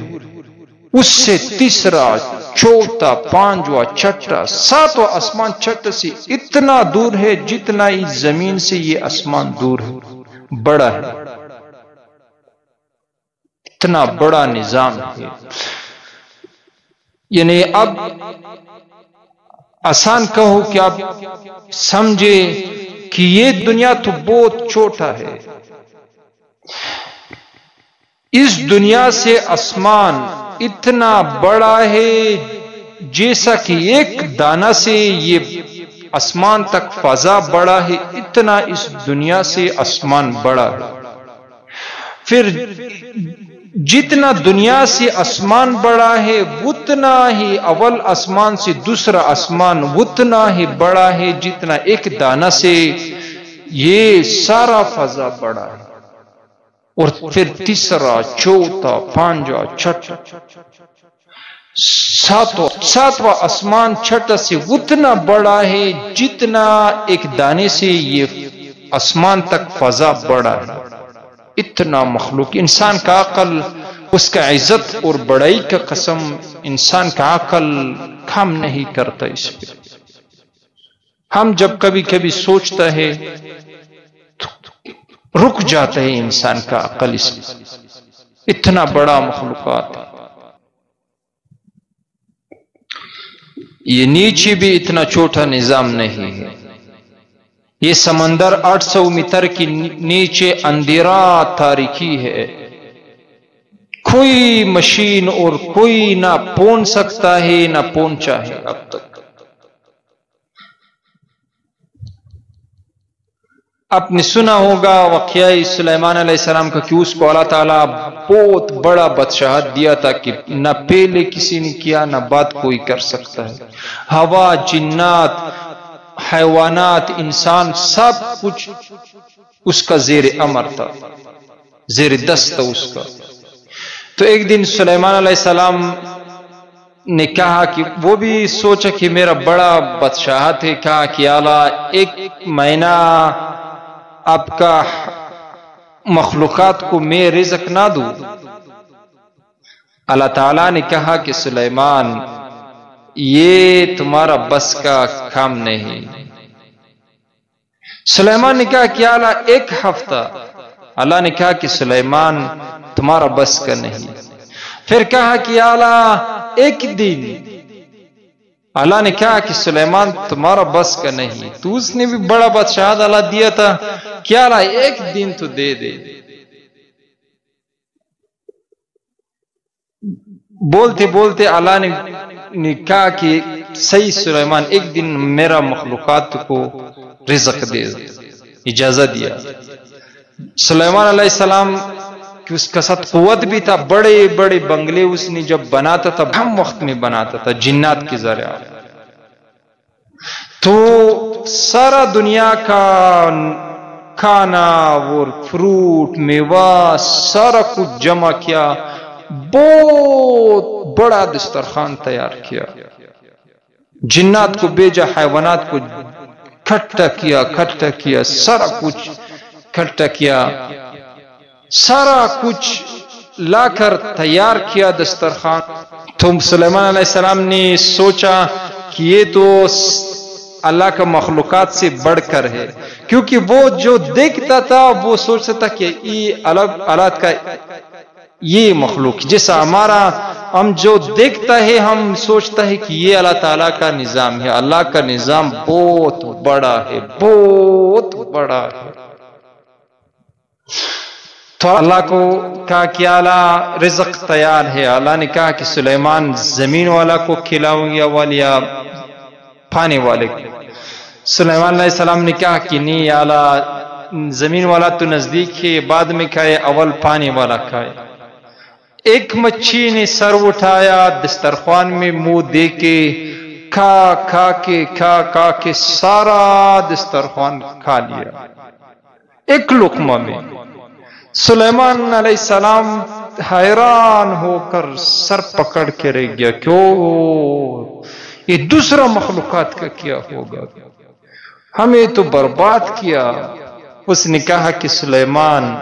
اس سے تیسرا، چوتھا، پانچواں، چھٹا، ساتواں آسمان چھٹا سے اتنا دور ہے جتنا اس زمین سے یہ آسمان دور ہے. بڑا ہے، اتنا بڑا نظام ہے. یعنی اب آسان کہو کہ آپ سمجھے کہ یہ دنیا تو بہت چھوٹا ہے. اس دنیا سے آسمان اتنا بڑا ہے جیسا کہ ایک دانہ سے یہ آسمان تک فضا بڑا ہے، اتنا اس دنیا سے آسمان بڑا ہے. پھر جتنا دنیا سے آسمان بڑا ہے اتنا ہی اول آسمان سے دوسرا آسمان اتنا ہی بڑا ہے جتنا ایک دانہ سے یہ سارا فضا بڑا ہے. اور پھر تیسرا، چوتھا، پانچواں، چھٹا، ساتواں آسمان چھٹا سے اتنا بڑا ہے جتنا ایک دانے سے یہ آسمان تک فضا بڑا ہے. اتنا مخلوق. انسان کا عقل، اس کا عزت اور بڑائی کا قسم، انسان کا عقل کام نہیں کرتا اس پہ. ہم جب کبھی کبھی سوچتا ہے رک جاتا ہے انسان کا عقل اس پہ. اتنا بڑا مخلوقات. یہ نیچے بھی اتنا چھوٹا نظام نہیں ہے. یہ سمندر 800 میٹر کی نیچے اندھیرا تاریکی ہے. کوئی مشین اور کوئی نہ پہنچ سکتا ہے نہ پہنچا ہے اب تک. آپ نے سنا ہوگا واقعہ سلیمان علیہ السلام کا کہ اس کو اللہ تعالیٰ بہت بڑا بادشاہت دیا تھا کہ نہ پہلے کسی نے کیا نہ بعد کوئی کر سکتا ہے. ہوا، جنات، حیوانات، انسان، سب کچھ اس کا زیر امر تھا، زیر دست تھا اس کا. تو ایک دن سلیمان علیہ السلام نے کہا کہ وہ بھی سوچا کہ میرا بڑا بادشاہت ہے. کہا کہ اعلیٰ 1 مہینہ آپ کا مخلوقات کو میں رزق نہ دوں. اللہ تعالیٰ نے کہا کہ سلیمان یہ تمہارا بس کا کام نہیں. سلیمان نے کہا کہ اعلیٰ 1 ہفتہ. اللہ نے کہا کہ سلیمان تمہارا بس کا نہیں. پھر کہا کہ اعلیٰ 1 دن. اللہ نے کہا کہ سلیمان تمہارا بس کا نہیں. تو اس نے بھی بڑا بادشاہت اللہ دیا تھا، کیا اعلیٰ 1 دن تو دے دے. بولتے بولتے اللہ نے کہا کہ صحیح سلیمان 1 دن میرا مخلوقات کو رزق دے. اجازت دیا. سلیمان علیہ السلام کہ اس کا ساتھ قوت بھی تھا. بڑے بڑے بنگلے اس نے جب بناتا تھا ہم وقت میں بناتا تھا جنات کے ذریعہ. تو سارا دنیا کا کھانا اور فروٹ، میوہ، سارا کچھ جمع کیا. بہت بڑا دسترخوان تیار کیا. جنات کو بھیجا، حیوانات کو کھٹا کیا، سارا کچھ کھٹا کیا، سارا کچھ لا کر تیار کیا دسترخوان. تو سلیمان علیہ السلام نے سوچا کہ یہ تو اللہ کا مخلوقات سے بڑھ کر ہے، کیونکہ وہ جو دیکھتا تھا وہ سوچتا تھا کہ یہ اللہ کا یہ مخلوق جیسا ہمارا ہم جو دیکھتا ہے ہم سوچتا ہے کہ یہ اللہ تعالیٰ کا نظام ہے. اللہ کا نظام بہت بڑا ہے، بہت بڑا ہے. تو اللہ کو کہا کہ اعلیٰ رزق تیار ہے. اللہ نے کہا کہ سلیمان زمین والا کو کھلاؤں یا پانی والے کو. سلیمان علیہ السلام نے کہا کہ نہیں اعلیٰ زمین والا تو نزدیک ہے، بعد میں کھائے، اول پانی والا کھائے. ایک مچھی نے سر اٹھایا، دسترخوان میں منہ دے کے کھا کے سارا دسترخوان کھا لیا 1 لقمہ میں. سلیمان علیہ السلام حیران ہو کر سر پکڑ کے رہ گیا، کیوں یہ دوسرا مخلوقات کا کیا ہوگا، ہمیں تو برباد کیا. اس نے کہا کہ سلیمان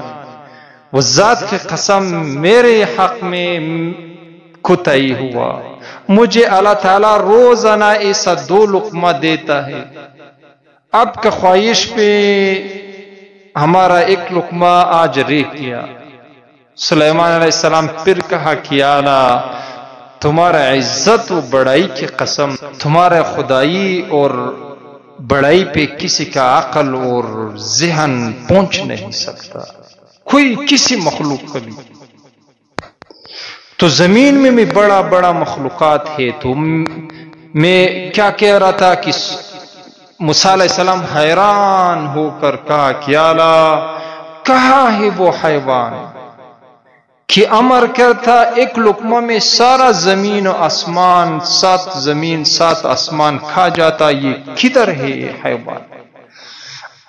وہ ذات کی قسم میرے حق میں کوتاہی ہوا. مجھے اللہ تعالیٰ روزانہ ایسا 2 لقمہ دیتا ہے، آپ کا خواہش پہ ہمارا 1 لقمہ آج رہ گیا. سلیمان علیہ السلام پھر کہا کہ اعلیٰ تمہارا عزت و بڑائی کی قسم، تمہارا خدائی اور بڑائی پہ کسی کا عقل اور ذہن پہنچ نہیں سکتا، کوئی کسی مخلوق کا بھی. تو زمین میں بھی بڑا بڑا مخلوقات ہے. تو میں کیا کہہ رہا تھا کہ موسیٰ علیہ السلام حیران ہو کر کہا کہ اعلیٰ کہاں ہے وہ حیوان کہ امر کرتا 1 لقمہ میں سارا زمین و آسمان، 7 زمین 7 آسمان کھا جاتا، یہ کدھر ہے یہ حیوان.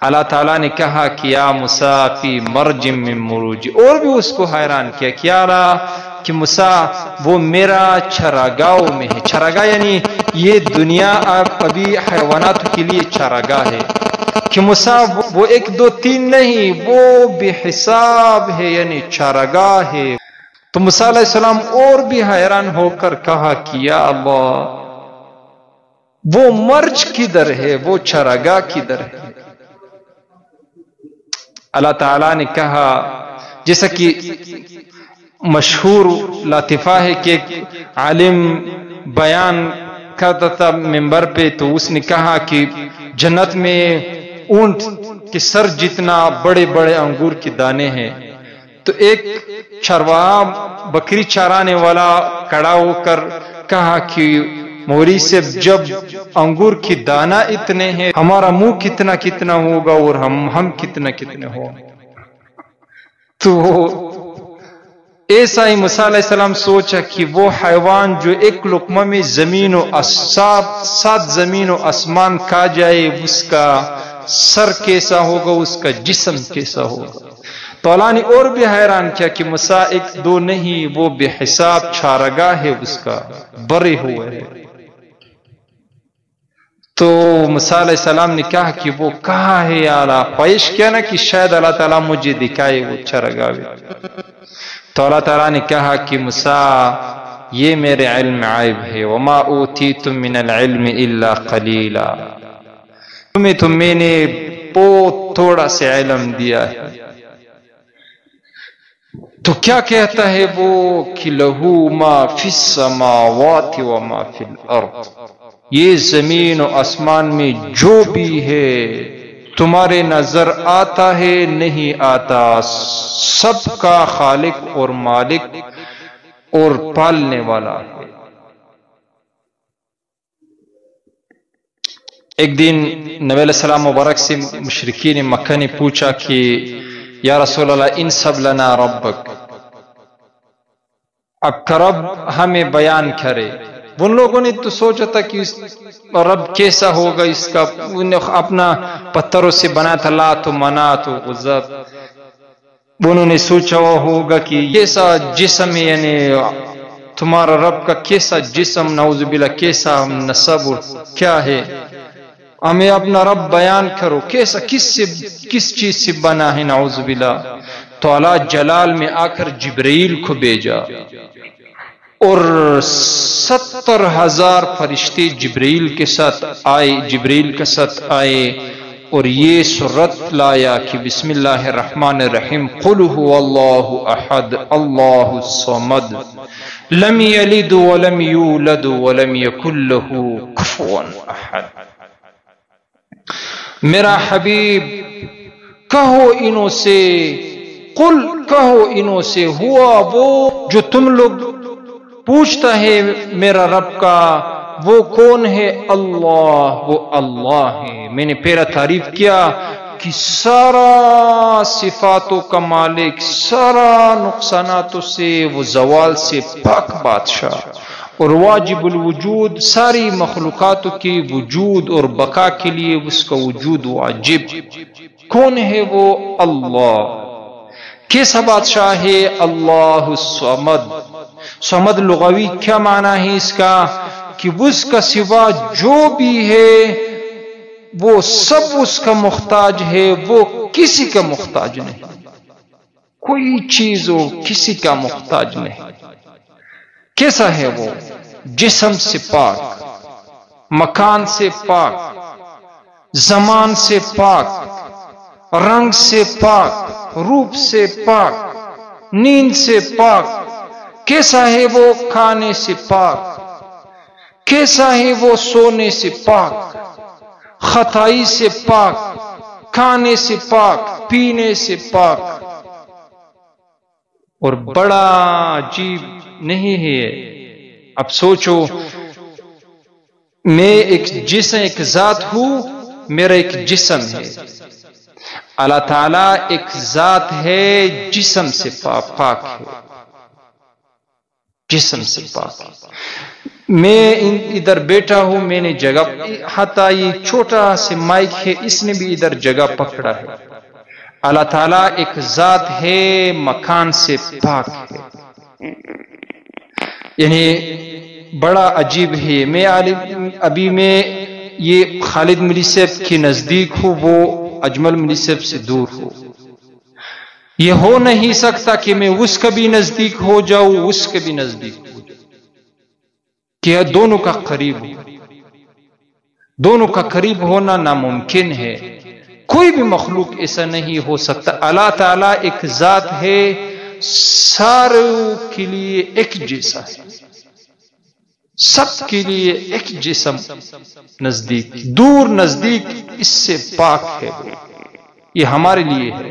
اللہ تعالیٰ نے کہا کہ یا موسیٰ فی مرج من مروج، اور بھی اس کو حیران کیا کیا رہا کہ موسیٰ وہ میرا چراگاہوں میں ہے. چراگاہ یعنی یہ دنیا ابھی حیوانات کے لیے چراگاہ ہے، کہ موسیٰ وہ ایک دو تین نہیں، وہ بے حساب ہے، یعنی چراگاہ ہے. تو موسیٰ علیہ السلام اور بھی حیران ہو کر کہا کہ یا اللہ وہ مرج کدھر ہے، وہ چراگاہ کدھر ہے؟ اللہ تعالیٰ نے کہا، جیسا کہ مشہور لطیفہ ہے کہ ایک عالم بیان کرتا تھا ممبر پہ، تو اس نے کہا کہ جنت میں اونٹ کے سر جتنا بڑے بڑے انگور کے دانے ہیں. تو ایک چرواہا بکری چرانے والا کھڑا ہو کر کہا کہ موری سے جب انگور کی دانہ اتنے ہیں، ہمارا منہ کتنا کتنا ہوگا اور ہم کتنا کتنے ہو. تو ایسا ہی موسیٰ علیہ السلام سوچا کہ وہ حیوان جو ایک لقمہ میں زمین و سات زمین و آسمان کھا جائے، اس کا سر کیسا ہوگا، اس کا جسم کیسا ہوگا. تو اللہ نے اور بھی حیران کیا کہ موسیٰ ایک دو نہیں، وہ بے حساب چارگاہ ہے، اس کا بڑے ہوئے ہے. تو موسیٰ علیہ السلام نے کہا کہ وہ کہاں ہے یا اللہ، خواہش کیا نا کہ شاید اللہ تعالیٰ مجھے دکھائے وہ چارگاہ. تو اللہ تعالیٰ نے کہا کہ موسیٰ یہ میرے علم عیب ہے، وما اوتیتم من العلم الا قلیلا، تمہیں تو میں نے بہت تھوڑا سے علم دیا ہے. تو کیا کہتا ہے وہ کہ لہو ما فی السماوات وما فی الارض، یہ زمین و آسمان میں جو بھی ہے تمہارے نظر آتا ہے نہیں آتا، سب کا خالق اور مالک اور پالنے والا ہے. ایک دن نبی علیہ السلام مبارک سے مشرکین مکہ نے پوچھا کہ یا رسول اللہ انسب لنا ربک، اب کا رب ہمیں بیان کرے. ان لوگوں نے تو سوچا تھا کہ رب کیسا ہوگا، اس کا اپنا پتھروں سے بنا تھا لات و منات و عزا. انہوں نے سوچا ہوگا کہ کیسا جسم ہے، یعنی تمہارا رب کا کیسا جسم، نعوذ باللہ کیسا نسب اور کیا ہے، ہمیں اپنا رب بیان کرو کیسا، کس چیز سے بنا ہے، نعوذ باللہ. تو اللہ جلال میں آ کر جبرائیل کو بھیجا اور 70,000 فرشتے جبرائیل کے ساتھ آئے اور یہ سورت لایا کہ بسم اللہ الرحمن الرحیم قل هو اللہ احد اللہ الصمد لم یلد ولم یولد ولم یکن له کفوا احد. میرا حبیب کہو انہوں سے، قل کہو انہوں سے، ہوا وہ جو تم لوگ پوچھتا ہے میرا رب کا، وہ کون ہے؟ اللہ، وہ اللہ ہے. میں نے پہلا تعریف کیا کہ سارا صفاتوں کا مالک، سارا نقصاناتوں سے، وہ زوال سے پاک بادشاہ اور واجب الوجود، ساری مخلوقاتوں کی وجود اور بقا کے لیے اس کا وجود واجب. کون ہے وہ؟ اللہ. کیسا بادشاہ ہے؟ اللہ الصمد. صمد لغوی کیا معنی ہے اس کا؟ کہ اس کا سوا جو بھی ہے وہ سب اس کا محتاج ہے، وہ کسی کا محتاج نہیں، کوئی چیز ہو کسی کا محتاج نہیں. کیسا ہے وہ؟ جسم سے پاک، مکان سے پاک، زمان سے پاک، رنگ سے پاک، روپ سے پاک، نیند سے پاک. کیسا ہے وہ؟ کھانے سے پاک. کیسا ہے وہ؟ سونے سے پاک، خطائی سے پاک، کھانے سے پاک، پینے سے پاک. اور بڑا عجیب نہیں ہے؟ اب سوچو، میں ایک ذات ہوں، میرا ایک جسم ہے. اللہ تعالیٰ ایک ذات ہے، جسم سے پاک ہے. جسم سے پاک. میں ادھر بیٹھا ہوں، میں نے جگہ، حتیٰ یہ چھوٹا سے مائک ہے اس نے بھی ادھر جگہ پکڑا ہے. اللہ تعالیٰ ایک ذات ہے، مکان سے پاک ہے. یعنی بڑا عجیب ہے. میں ابھی میں یہ خالد ملی صاحب کے نزدیک ہوں، وہ اجمل ملی صاحب سے دور ہوں. یہ ہو نہیں سکتا کہ میں اس کا بھی نزدیک ہو جاؤں، اس کے بھی نزدیک ہو جاؤں، کہ دونوں کا قریب ہو. دونوں کا قریب ہونا ناممکن ہے. کوئی بھی مخلوق ایسا نہیں ہو سکتا. اللہ تعالیٰ ایک ذات ہے، ساروں کے لیے ایک جیسا ہے، سب کے لیے ایک جسم، نزدیک دور نزدیک اس سے پاک ہے. یہ ہمارے لیے ہے.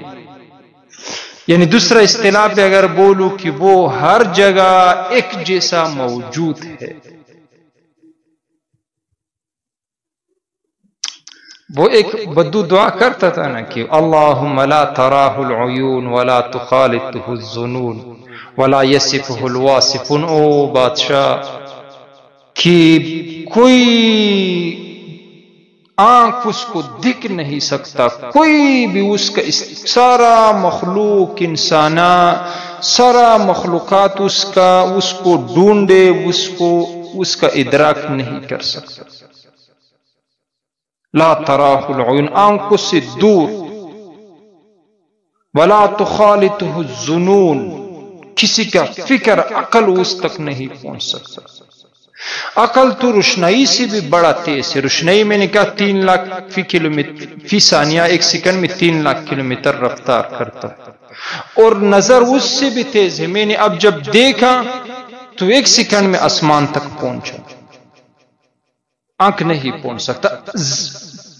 یعنی دوسرا اصطلاح پہ اگر بولوں کہ وہ ہر جگہ ایک جیسا موجود ہے. وہ ایک بدو دعا کرتا تھا نا کہ اللہم لا تراہ العیون ولا تخالطہ الظنون ولا یصفہ الواصفون. او بادشاہ کہ کوئی آنکھ اس کو دیکھ نہیں سکتا، کوئی بھی اس کا سارا مخلوق انسانہ، سارا مخلوقات اس کو ڈھونڈے، اس کا ادراک نہیں کر سکتا. لا تراہ العیون، آنکھوں سے دور. ولا تخالطہ الظنون، کسی کا فکر عقل اس تک نہیں پہنچ سکتا. عقل تو روشنائی سے بھی بڑا تیز ہے. روشنائی میں نے کہا 3 لاکھ فی ثانیہ، 1 سیکنڈ میں 3 لاکھ کلومیٹر رفتار کرتا ہے. اور نظر اس سے بھی تیز ہے. میں نے اب جب دیکھا تو 1 سیکنڈ میں آسمان تک پہنچا. آنکھ نہیں پہنچ سکتا.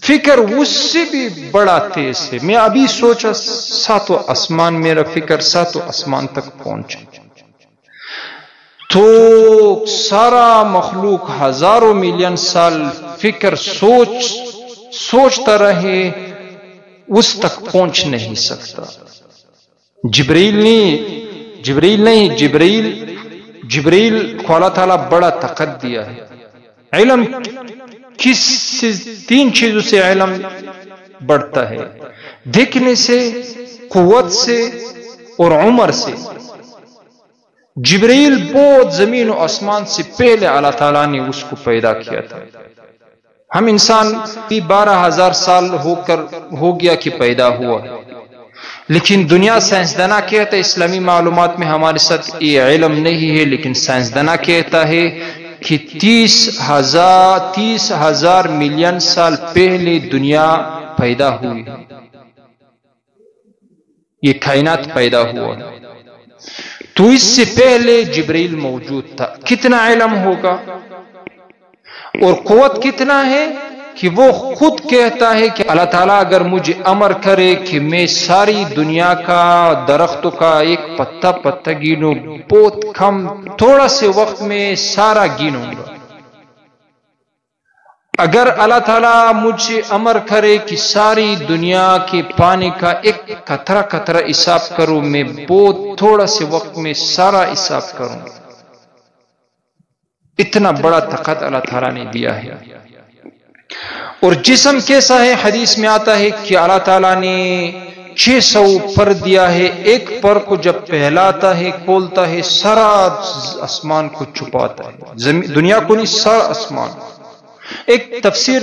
فکر اس سے بھی بڑا تیز ہے. میں ابھی سوچا 7 آسمان، میرا فکر 7 آسمان تک پہنچا. تو سارا مخلوق ہزاروں ملین سال فکر سوچتا رہے، اس تک پہنچ نہیں سکتا. جبریل کو اللہ تعالیٰ بڑا طاقت دیا ہے. علم کس 3 چیزوں سے علم بڑھتا ہے؟ دیکھنے سے، قوت سے اور عمر سے. جبریل بہت زمین و آسمان سے پہلے اللہ تعالیٰ نے اس کو پیدا کیا تھا. ہم انسان بھی 12,000 سال ہو گیا کہ پیدا ہوا، لیکن دنیا سائنسدانا کہتا ہے، اسلامی معلومات میں ہمارے ساتھ یہ علم نہیں ہے، لیکن سائنسدانا کہتا ہے کہ 30,000 ملین سال پہلے دنیا پیدا ہوئی ہے، یہ کائنات پیدا ہوا. تو اس سے پہلے جبریل موجود تھا. کتنا علم ہوگا اور قوت کتنا ہے کہ وہ خود کہتا ہے کہ اللہ تعالیٰ اگر مجھے امر کرے کہ میں ساری دنیا کا درختوں کا ایک پتا پتا گنوں، بہت کم تھوڑا سے وقت میں سارا گنوں گا. اگر اللہ تعالیٰ مجھ سے امر کرے کہ ساری دنیا کے پانی کا ایک قطرہ قطرہ حساب کروں، میں بہت تھوڑا سے وقت میں سارا حساب کروں. اتنا بڑا طاقت اللہ تعالیٰ نے دیا ہے. اور جسم کیسا ہے؟ حدیث میں آتا ہے کہ اللہ تعالیٰ نے 600 پر دیا ہے. ایک پر کو جب پھیلاتا ہے، کھولتا ہے، سارا آسمان کو چھپاتا ہے. دنیا کو نہیں، سارا آسمان. ایک تفسیر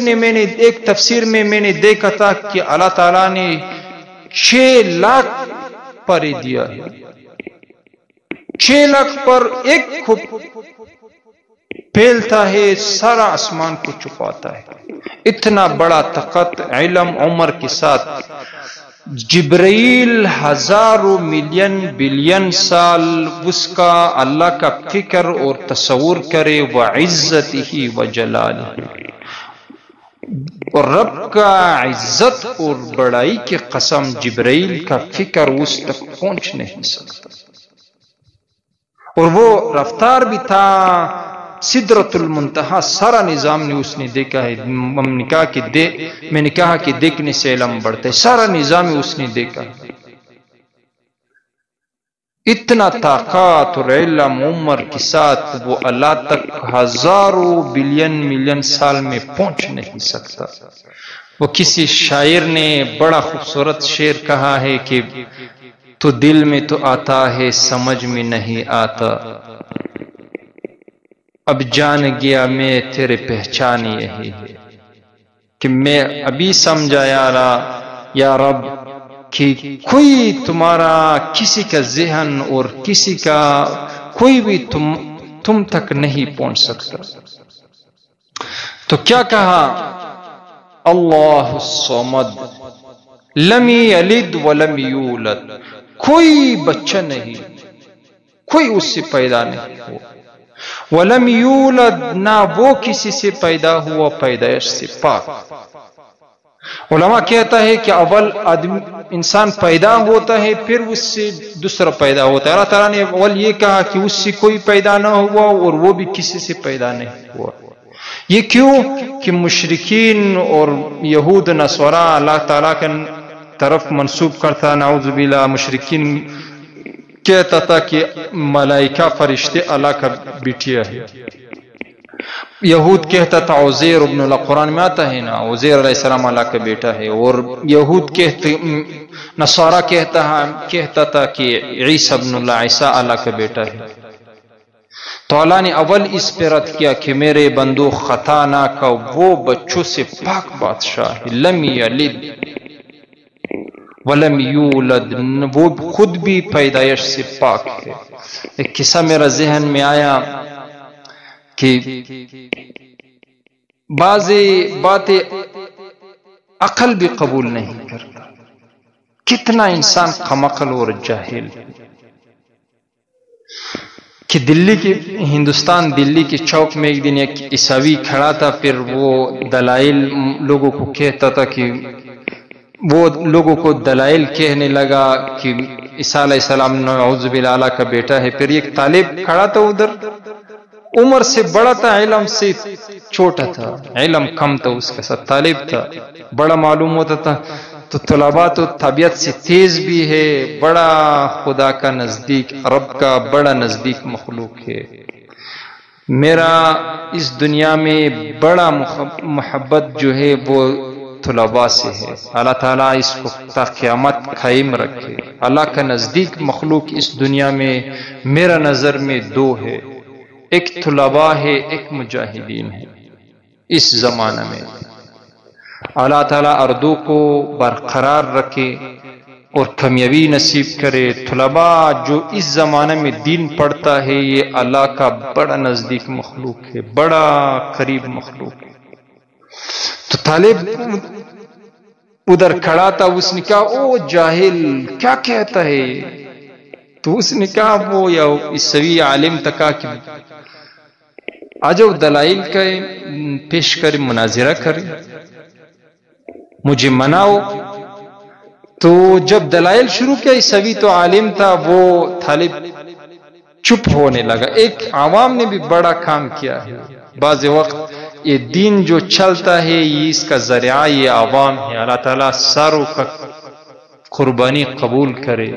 میں میں نے دیکھا تھا کہ اللہ تعالیٰ نے 6 لاکھ پر دیا ہے. 6 لاکھ پر ایک کو پھیلتا ہے، سارا آسمان کو چھپاتا ہے. اتنا بڑا طاقت، علم، عمر کے ساتھ جبرائیل ہزاروں ملین بلین سال اس کا اللہ کا فکر اور تصور کرے. وعزتہ وجلالہ، اور رب کا عزت اور بڑائی کی قسم جبرائیل کا فکر اس تک پہنچ نہیں سکتا. اور وہ رفتار بھی تھا سدرۃ المنتہا. سارا نظام نے اس نے دیکھا ہے. میں نے کہا کہ دیکھنے سے علم بڑھتا ہے. سارا نظام اس نے دیکھا. اتنا طاقت اور علم عمر کے ساتھ وہ اللہ تک ہزاروں بلین ملین سال میں پہنچ نہیں سکتا۔ وہ کسی شاعر نے بڑا خوبصورت شعر کہا ہے کہ تو دل میں تو آتا ہے سمجھ میں نہیں آتا، اب جان گیا میں تیرے پہچان یہی ہے، کہ میں ابھی سمجھا یا رب کہ کوئی تمہارا کسی کا ذہن اور کسی کا کوئی بھی تم تک نہیں پہنچ سکتا۔ تو کیا کہا؟ اللہ الصمد لم یلد ولم یولد، کوئی بچہ نہیں، کوئی اس سے پیدا نہیں ہوا، ولم یولد نہ وہ کسی سے پیدا ہوا، پیدائش سے پاک۔ علماء کہتا ہے کہ اول آدمی انسان پیدا ہوتا ہے، پھر اس سے دوسرا پیدا ہوتا ہے۔ اللہ تعالیٰ نے اول یہ کہا کہ اس سے کوئی پیدا نہ ہوا اور وہ بھی کسی سے پیدا نہیں ہوا۔ یہ کیوں؟ کہ مشرکین اور یہود نصارا اللہ تعالیٰ کے طرف منسوب کرتا، نعوذ باللہ، مشرکین کہتا تھا کہ ملائکہ فرشتے اللہ کا بیٹیا ہے، یہود کہتا تھا عزیر ابن اللہ، قرآن میں آتا ہے نا عزیر علیہ السلام اللہ کا بیٹا ہے، اور یہود کہتے، نصارہ کہتا تھا کہ عیسیٰ ابن اللہ، عیسیٰ اللہ کا بیٹا ہے۔ تو اللہ نے اول اس پہ رد کیا کہ میرے بندو خطا نہ کا وہ بچوں سے پاک بادشاہ ہے، لم یلد ولم یولد، وہ خود بھی پیدائش سے پاک ہے۔ ایک قصہ میرا ذہن میں آیا کہ بعض باتیں عقل بھی قبول نہیں کرتا، کتنا انسان کمعقل اور جاہل، کہ دلی کے ہندوستان دلی کے چوک میں ایک دن ایک عیساوی کھڑا تھا، پھر وہ دلائل لوگوں کو کہتا تھا کہ وہ لوگوں کو دلائل کہنے لگا کہ عیسیٰ علیہ السلام نعوذ باللہ اللہ کا بیٹا ہے۔ پھر ایک طالب کھڑا تھا ادھر، عمر سے بڑا تھا، علم سے چھوٹا تھا، علم کم تھا اس کے ساتھ، طالب تھا، بڑا معلوم ہوتا تھا۔ تو طلباء تو طبیعت سے تیز بھی ہے، بڑا خدا کا نزدیک، رب کا بڑا نزدیک مخلوق ہے۔ میرا اس دنیا میں بڑا محبت جو ہے وہ طلباء سے ہے، اللہ تعالیٰ اس کو تا قیامت قائم رکھے۔ اللہ کا نزدیک مخلوق اس دنیا میں میرا نظر میں دو ہے، ایک طلباء ہے، ایک مجاہدین ہے۔ اس زمانہ میں اللہ تعالیٰ اردو کو برقرار رکھے اور کامیابی نصیب کرے۔ طلباء جو اس زمانے میں دین پڑھتا ہے یہ اللہ کا بڑا نزدیک مخلوق ہے، بڑا قریب مخلوق ہے۔ تو طالب ادھر کھڑا تھا، اس نے کہا او جاہل کیا کہتا ہے؟ تو اس نے کہا وہ یا عیسوی عالم تک کہ آجاؤ دلائل کا پیش کرے، مناظرہ کرے، مجھے مناؤ۔ تو جب دلائل شروع کیا، عیسوی تو عالم تھا، وہ طالب چپ ہونے لگا۔ ایک عوام نے بھی بڑا کام کیا ہے، بعض وقت یہ دین جو چلتا ہے یہ اس کا ذریعہ یہ عوام ہے، اللہ تعالیٰ ساروں کا قربانی قبول کرے۔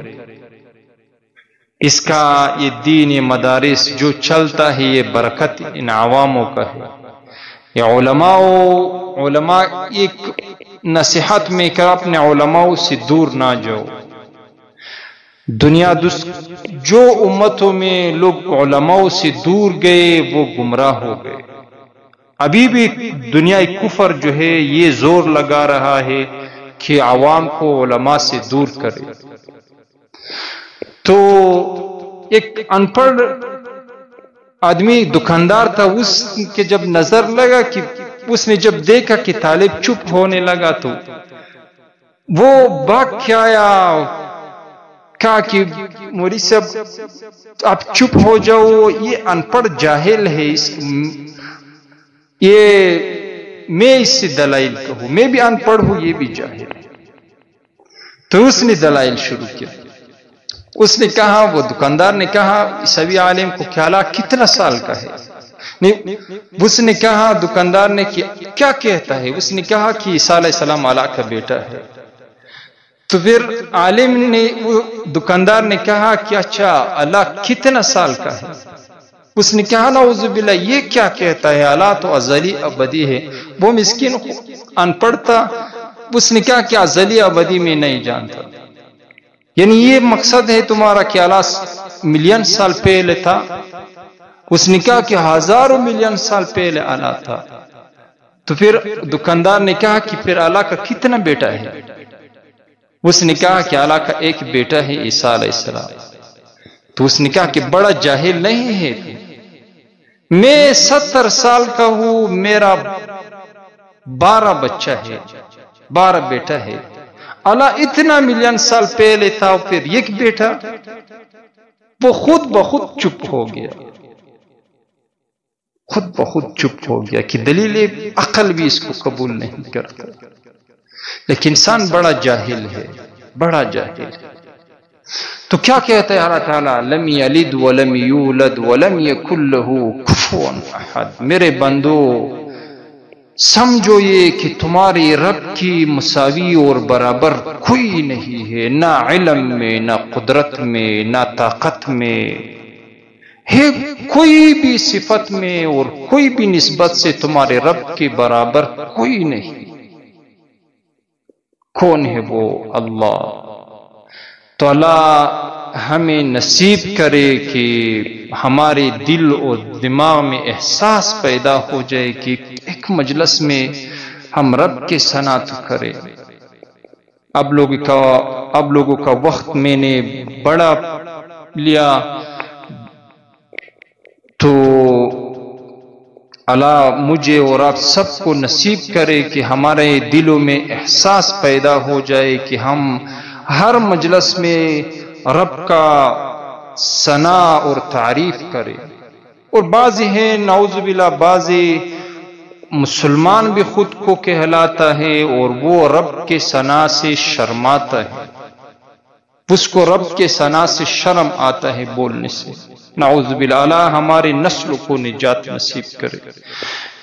اس کا یہ دین یہ مدارس جو چلتا ہے یہ برکت ان عواموں کا ہے۔ یہ علماء ایک نصیحت میں کہ اپنے علماء سے دور نہ جاؤ۔ دنیا جو امتوں میں لوگ علماء سے دور گئے وہ گمراہ ہو گئے۔ ابھی بھی دنیا کفر جو ہے یہ زور لگا رہا ہے کہ عوام کو علماء سے دور کرے۔ تو ایک ان پڑھ آدمی دکاندار تھا، اس کے جب نظر لگا کہ اس نے جب دیکھا کہ طالب چپ ہونے لگا تو وہ بھاگ کے آیا، کہا کہ مولوی صاحب آپ چپ ہو جاؤ، یہ ان پڑھ جاہل ہے، یہ میں اس سے دلائل کہوں، میں بھی ان پڑھ ہوں یہ بھی جاہل۔ تو اس نے دلائل شروع کیا۔ اس نے کہا، وہ دکاندار نے کہا عیسوی عالم کو کیا کتنا سال کا ہے؟ اس نے کہا، دکاندار نے کیا کہتا ہے؟ اس نے کہا کہ عیسیٰ علیہ السلام اللہ کا بیٹا ہے۔ تو پھر عالم نے، وہ دکاندار نے کہا کہ اچھا اللہ کتنا سال کا ہے؟ اس نے کہا نعوذ باللہ یہ کیا کہتا ہے، اللہ تو ازلی ابدی ہے۔ وہ مسکین ان پڑھ تھا، اس نے کہا کہ ازلی ابدی میں نہیں جانتا، یعنی یہ مقصد ہے تمہارا کہ اللہ ملین سال پہلے تھا؟ اس نے کہا کہ ہزاروں ملین سال پہلے اللہ تھا۔ تو پھر دکاندار نے کہا کہ پھر اللہ کا کتنا بیٹا ہے؟ اس نے کہا کہ اللہ کا ایک بیٹا ہے عیسیٰ علیہ السلام۔ تو اس نے کہا کہ بڑا جاہل نہیں ہے، میں 70 سال کا ہوں، میرا 12 بچہ ہے، 12 بیٹا ہے، اللہ اتنا ملین سال پہلے تھا پھر ایک بیٹا؟ وہ خود بخود چپ ہو گیا، خود بخود چپ ہو گیا کہ دلیل عقل بھی اس کو قبول نہیں کرتا۔ لیکن انسان بڑا جاہل ہے، بڑا جاہل ہے۔ تو کیا کہتا ہے اللہ تعالیٰ؟ لم یلد ولم یولد ولم یکن لہ کفوا احد۔ میرے بندو سمجھو یہ کہ تمہاری رب کی مساوی اور برابر کوئی نہیں ہے، نہ علم میں، نہ قدرت میں، نہ طاقت میں، ہے کوئی بھی صفت میں اور کوئی بھی نسبت سے تمہارے رب کے برابر کوئی نہیں۔ کون ہے وہ؟ اللہ۔ تو اللہ ہمیں نصیب کرے کہ ہمارے دل اور دماغ میں احساس پیدا ہو جائے کہ ایک مجلس میں ہم رب کے ثنا کریں۔ اب لوگوں کا وقت میں نے بڑا لیا، تو اللہ مجھے اور آپ سب کو نصیب کرے کہ ہمارے دلوں میں احساس پیدا ہو جائے کہ ہم ہر مجلس میں رب کا ثنا اور تعریف کریں۔ اور بعض ہیں نعوذ باللہ، بعض مسلمان بھی خود کو کہلاتا ہے اور وہ رب کے ثنا سے شرماتا ہے، اس کو رب کے ثنا سے شرم آتا ہے بولنے سے۔ نعوذ باللہ، اللہ ہماری نسل کو نجات نصیب کرے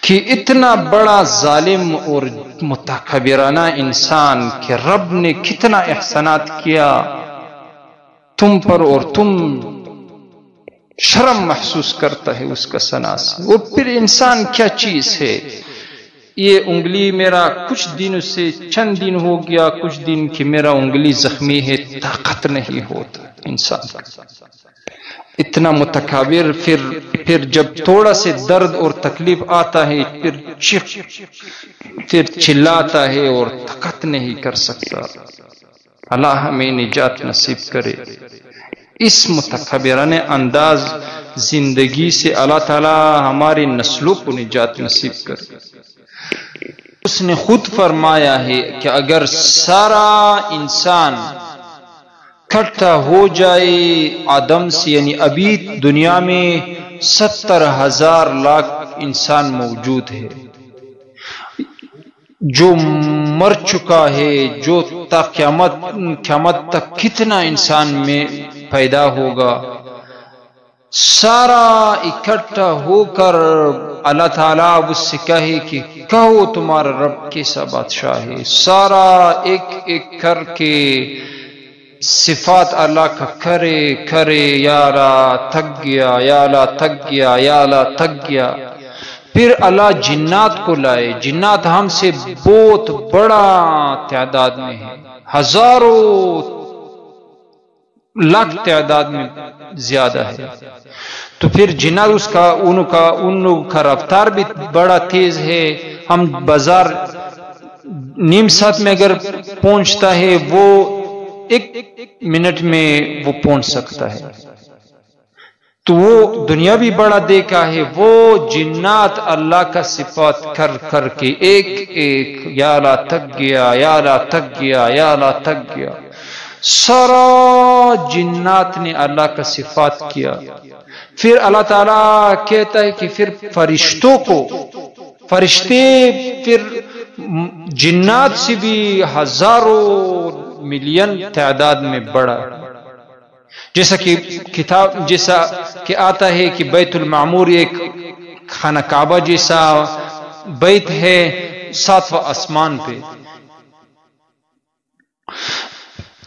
کہ اتنا بڑا ظالم اور متکبرانہ انسان کہ رب نے کتنا احسانات کیا تم پر اور تم شرم محسوس کرتا ہے اس کا ثنا سے۔ اور پھر انسان کیا چیز ہے؟ یہ انگلی میرا کچھ دن سے چند دن ہو گیا، کچھ دن کہ میرا انگلی زخمی ہے، طاقت نہیں ہوتا انسان کا، اتنا متکبر۔ پھر جب تھوڑا سے درد اور تکلیف آتا ہے پھر چلاتا ہے اور طاقت نہیں کر سکتا۔ اللہ ہمیں نجات نصیب کرے۔ اس متکبرانہ انداز زندگی سے اللہ تعالی ہماری نسلوں کو نجات نصیب کرے۔ اس نے خود فرمایا ہے کہ اگر سارا انسان اکٹھا ہو جائے آدم سے، یعنی ابھی دنیا میں 70,000 لاکھ انسان موجود ہے، جو مر چکا ہے، جو تا قیامت تک کتنا انسان میں پیدا ہوگا، سارا اکٹھا ہو کر اللہ تعالیٰ اب اس سے کہے کہ کہو تمہارا رب کیسا بادشاہ ہے، سارا ایک ایک کر کے صفات اللہ کا کرے یا اللہ تھک گیا، یا اللہ تھک گیا، یا اللہ تھک گیا۔ پھر اللہ جنات کو لائے، جنات ہم سے بہت بڑا تعداد میں ہے، ہزاروں لاکھ تعداد میں زیادہ ہے۔ تو پھر جنات ان لوگوں کا رفتار بھی بڑا تیز ہے۔ ہم بازار نیم ساتھ میں اگر پہنچتا ہے، وہ 1 منٹ میں وہ پہنچ سکتا ہے۔ تو وہ دنیا بھی بڑا دیکھا ہے، وہ جنات اللہ کا صفات کر کے ایک ایک یا اللہ تھک گیا، یا اللہ تھک گیا، یا اللہ تھک گیا، سارا جنات نے اللہ کا صفات کیا۔ پھر اللہ تعالیٰ کہتا ہے کہ پھر فرشتے پھر جنات سے بھی ہزاروں ملین تعداد میں بڑا، جیسا کہ آتا ہے کہ بیت المعمور ایک خانہ کعبہ جیسا بیت ہے 7واں آسمان پہ۔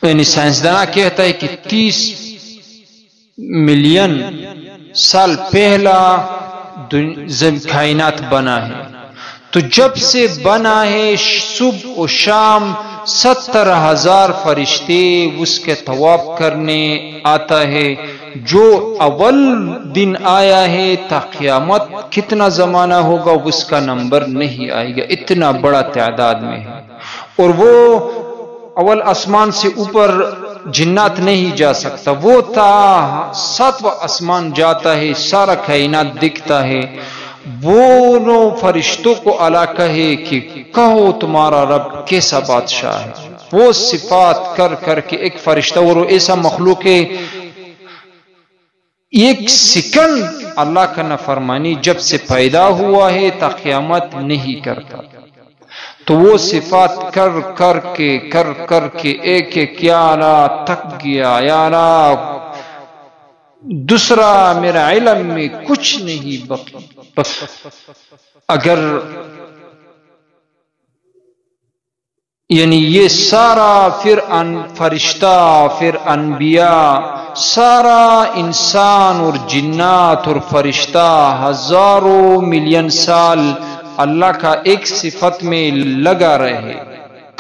یعنی سائنسداں کہتا ہے کہ 30 ملین سال پہلا کائنات بنا ہے، تو جب سے بنا ہے صبح و شام 70,000 فرشتے اس کے طواف کرنے آتا ہے۔ جو اول دن آیا ہے تا قیامت کتنا زمانہ ہوگا اس کا نمبر نہیں آئے گا، اتنا بڑا تعداد میں ہے۔ اور وہ اول آسمان سے اوپر جنات نہیں جا سکتا، وہ تا 7واں آسمان جاتا ہے، سارا کائنات دکھتا ہے۔ وہ فرشتوں کو اللہ کہے کہ کہو تمہارا رب کیسا بادشاہ ہے، وہ صفات کر کر کے ایک فرشتہ اور ایسا مخلوق ہے، ایک سیکنڈ اللہ کا نافرمانی جب سے پیدا ہوا ہے تا قیامت نہیں کرتا، تو وہ صفات کر کر کے ایک ایک یا اللہ تک گیا، یا اللہ دوسرا میرا علم میں کچھ نہیں بقی۔ اگر یعنی یہ سارا پھر فرشتہ، پھر انبیاء، سارا انسان اور جنات اور فرشتہ ہزاروں ملین سال اللہ کا ایک صفت میں لگا رہے،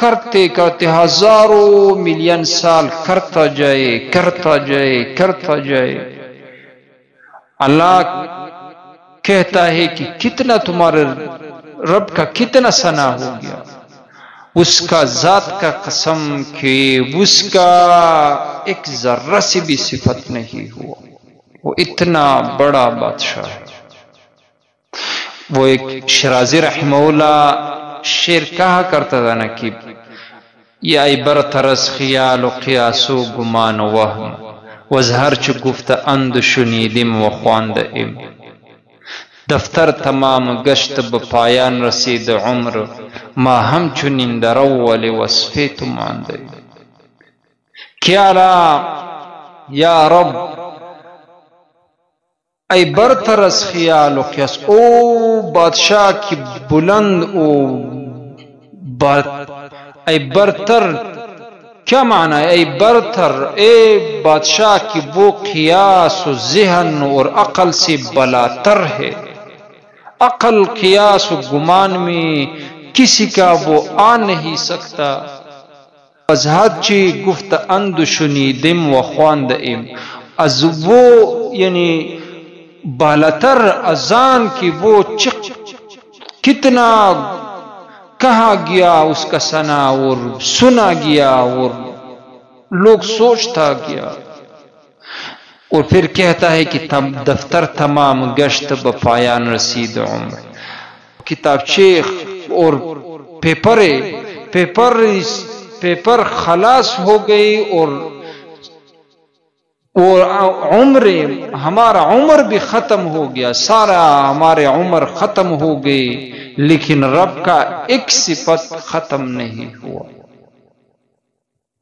کرتے کرتے ہزاروں ملین سال کرتا جائے۔ اللہ کہتا ہے کہ کتنا تمہارے رب کا کتنا ثنا ہو گیا، اس کا ذات کا قسم کہ اس کا ایک ذرہ سے بھی صفت نہیں ہوا، وہ اتنا بڑا بادشاہ ہے۔ وہ ایک شرازی رحمہ اللہ شعر کہا کرتا تھا نا کہ یا ای برترس خیال و قیاس و گمان و وهم وزهر چو گفت اند شنیدم و خواندم، دفتر تمام گشت به پایان رسید عمر، ما همچنین در اول وصفه تو مانده۔ کیا یا رب ای برتر از خیال و قیاس، او بادشاہ کی بلند ای برتر کیا معنی ہے؟ ای برتر، اے بادشاہ کی وہ قیاس و ذہن اور عقل سے بلاتر ہے، عقل قیاس و گمان میں کسی کا وہ آ نہیں سکتا۔ از حد چی گفت اند شنیدم و خواندم، از وہ یعنی بالاتر اذان کی وہ کتنا کہا گیا اس کا ثنا اور سنا گیا اور لوگ سوچتا گیا۔ اور پھر کہتا ہے کہ دفتر تمام گشت بپایان رسید عمر، کتابچے اور پیپر خلاص ہو گئی، اور عمر ہمارا عمر بھی ختم ہو گیا، سارا ہمارے عمر ختم ہو گئی، لیکن رب کا ایک صفت ختم نہیں ہوا،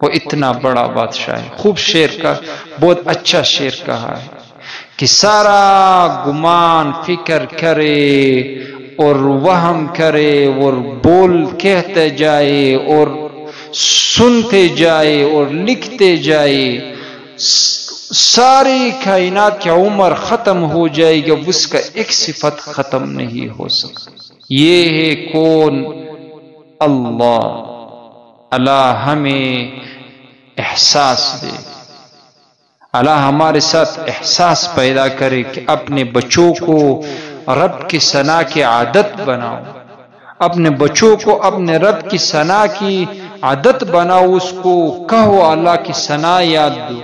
وہ اتنا بڑا بادشاہ ہے۔ خوب شعر کا بہت اچھا شعر کہا ہے کہ سارا گمان فکر کرے اور وہم کرے اور بول کہتے جائے اور سنتے جائے اور لکھتے جائے، ساری کائنات کی عمر ختم ہو جائے گی، اس کا ایک صفت ختم نہیں ہو سکتا۔ یہ ہے کون؟ اللہ۔ اللہ ہمیں احساس دے، اللہ ہمارے ساتھ احساس پیدا کرے کہ اپنے بچوں کو رب کی ثنا کی عادت بناؤ، اپنے بچوں کو اپنے رب کی ثنا کی عادت بناؤ، اس کو کہو اللہ کی ثنا یاد دو،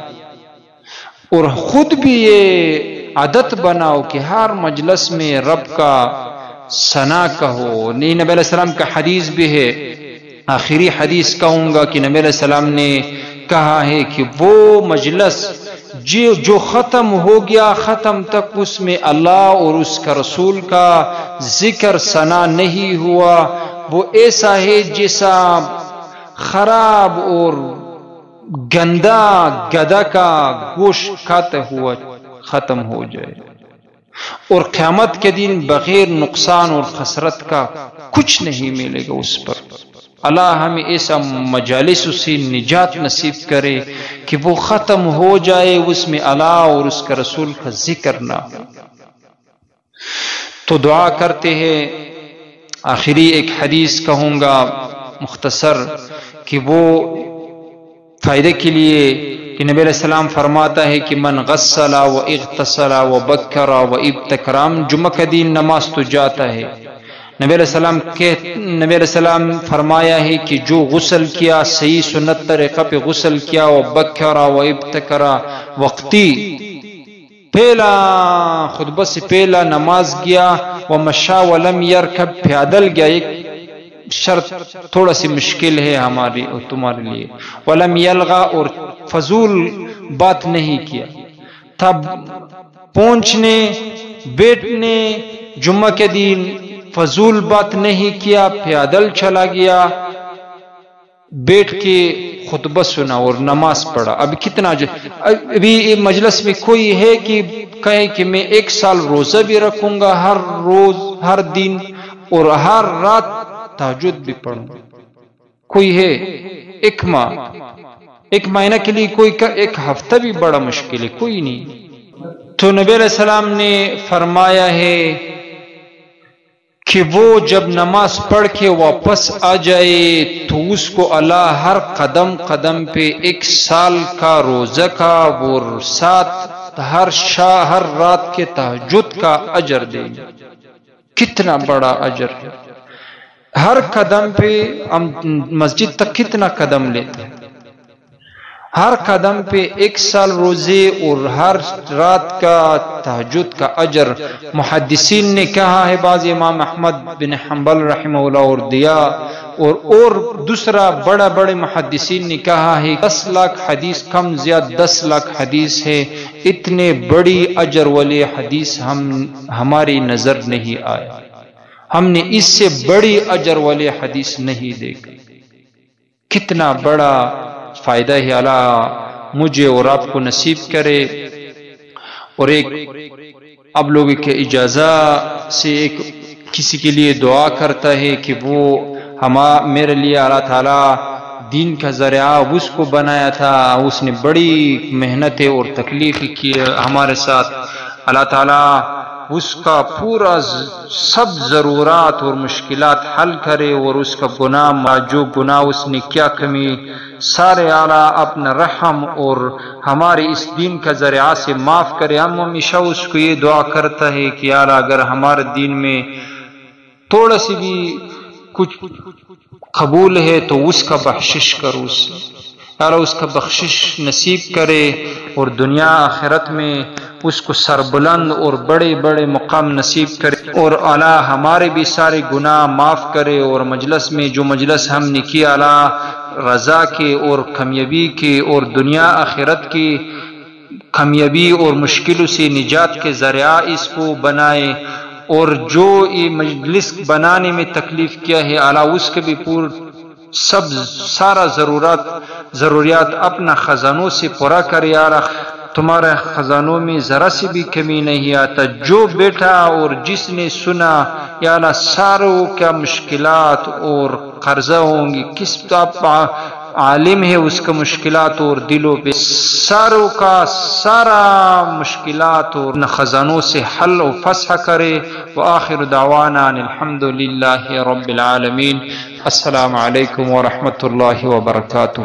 اور خود بھی یہ عادت بناؤ کہ ہر مجلس میں رب کا ثنا کہو۔ نبی علیہ السلام کا حدیث بھی ہے، آخری حدیث کہوں گا کہ نبی علیہ السلام نے کہا ہے کہ وہ مجلس جو ختم ہو گیا، ختم تک اس میں اللہ اور اس کا رسول کا ذکر ثنا نہیں ہوا، وہ ایسا ہے جیسا خراب اور گندا گدھا کا گوشت کھاتے ہوا ختم ہو جائے، اور قیامت کے دن بغیر نقصان اور خسرت کا کچھ نہیں ملے گا اس پر۔ اللہ ہمیں ایسا مجالس سے نجات نصیب کرے کہ وہ ختم ہو جائے اس میں اللہ اور اس کا رسول کا ذکر نہ ہو۔ تو دعا کرتے ہیں۔ آخری ایک حدیث کہوں گا مختصر کہ وہ فائدے کے لیے، کہ نبی علیہ السلام فرماتا ہے کہ من غسل و اغتسل و بکر و ابتکرام، جمعہ کا دن نماز تو جاتا ہے۔ نبی علیہ السلام فرمایا ہے کہ جو غسل کیا، صحیح سنت طریقہ پہ غسل کیا، و بکر و ابتکر، وقتی پہلا خطبہ سے پہلا نماز گیا، و مشا ولم یرکب، پیادل گیا، ایک شرط تھوڑا سی مشکل ہے ہماری اور تمہارے لیے، ولم یلغا، اور فضول بات نہیں کیا، تب پہنچنے بیٹھنے جمعہ کے دن فضول بات نہیں کیا، پیادل چلا گیا، بیٹھ کے خطبہ سنا اور نماز پڑھا۔ اب کتنا ابھی مجلس میں کوئی ہے کہ کہے کہ میں 1 سال روزہ بھی رکھوں گا، ہر روز ہر دن اور ہر رات تہجد بھی پڑھوں گا؟ کوئی ہے؟ 1 ماہ، 1 مہینہ کے لیے کوئی 1 ہفتہ بھی بڑا مشکل ہے، کوئی نہیں۔ تو نبی علیہ السلام نے فرمایا ہے کہ وہ جب نماز پڑھ کے واپس آ جائے تو اس کو اللہ ہر قدم قدم پہ 1 سال کا روزہ کا اور 7 ہر رات کے تہجد کا اجر دے گا۔ کتنا بڑا اجر ہے! ہر قدم پہ ہم مسجد تک کتنا قدم لیتے ہیں، ہر قدم پہ 1 سال روزے اور ہر رات کا تہجد کا اجر۔ محدثین نے کہا ہے، بعض امام احمد بن حنبل رحمہ اللہ اور دیا اور دوسرا بڑے محدثین نے کہا ہے 10 لاکھ حدیث، کم زیادہ 10 لاکھ حدیث ہے، اتنے بڑی اجر والے حدیث ہماری نظر نہیں آئے، ہم نے اس سے بڑی اجر والے حدیث نہیں دیکھا۔ کتنا بڑا فائدہ ہے، اللہ مجھے اور آپ کو نصیب کرے۔ اور ایک اب لوگوں کے اجازت سے ایک کسی کے لیے دعا کرتا ہے کہ وہ میرے لیے اللہ تعالیٰ دین کا ذریعہ اس کو بنایا تھا، اس نے بڑی محنتیں اور تکلیف کی ہمارے ساتھ، اللہ تعالیٰ اس کا پورا سب ضرورات اور مشکلات حل کرے، اور اس کا گناہ، جو گناہ اس نے کیا کمی، سارے اعلیٰ اپنا رحم اور ہمارے اس دین کا ذریعہ سے معاف کرے۔ ہم ہمیشہ اس کو یہ دعا کرتا ہے کہ اعلیٰ اگر ہمارے دین میں تھوڑا سی بھی کچھ قبول ہے تو اس کا بخشش کرو، اعلیٰ اس کا بخشش نصیب کرے، اور دنیا آخرت میں اس کو سربلند اور بڑے بڑے مقام نصیب کرے، اور اعلیٰ ہمارے بھی سارے گناہ معاف کرے، اور مجلس میں جو مجلس ہم نے کیا اعلیٰ رضا کے اور کامیابی کے اور دنیا آخرت کی کامیابی اور مشکلوں سے نجات کے ذریعہ اس کو بنائے، اور جو یہ مجلس بنانے میں تکلیف کیا ہے اعلیٰ اس کے بھی سارا ضروریات اپنا خزانوں سے پورا کرے۔ اعلیٰ تمہارے خزانوں میں ذرا سی بھی کمی نہیں آتا، جو بیٹھا اور جس نے سنا، یا اللہ ساروں کیا مشکلات اور قرضہ ہوں گی، کس طرح عالم ہے اس کا مشکلات اور دلوں پہ ساروں کا سارا مشکلات اور خزانوں سے حل و فسح کرے۔ وآخر دعوانا الحمد للہ رب العالمین۔ السلام علیکم ورحمۃ اللہ وبرکاتہ۔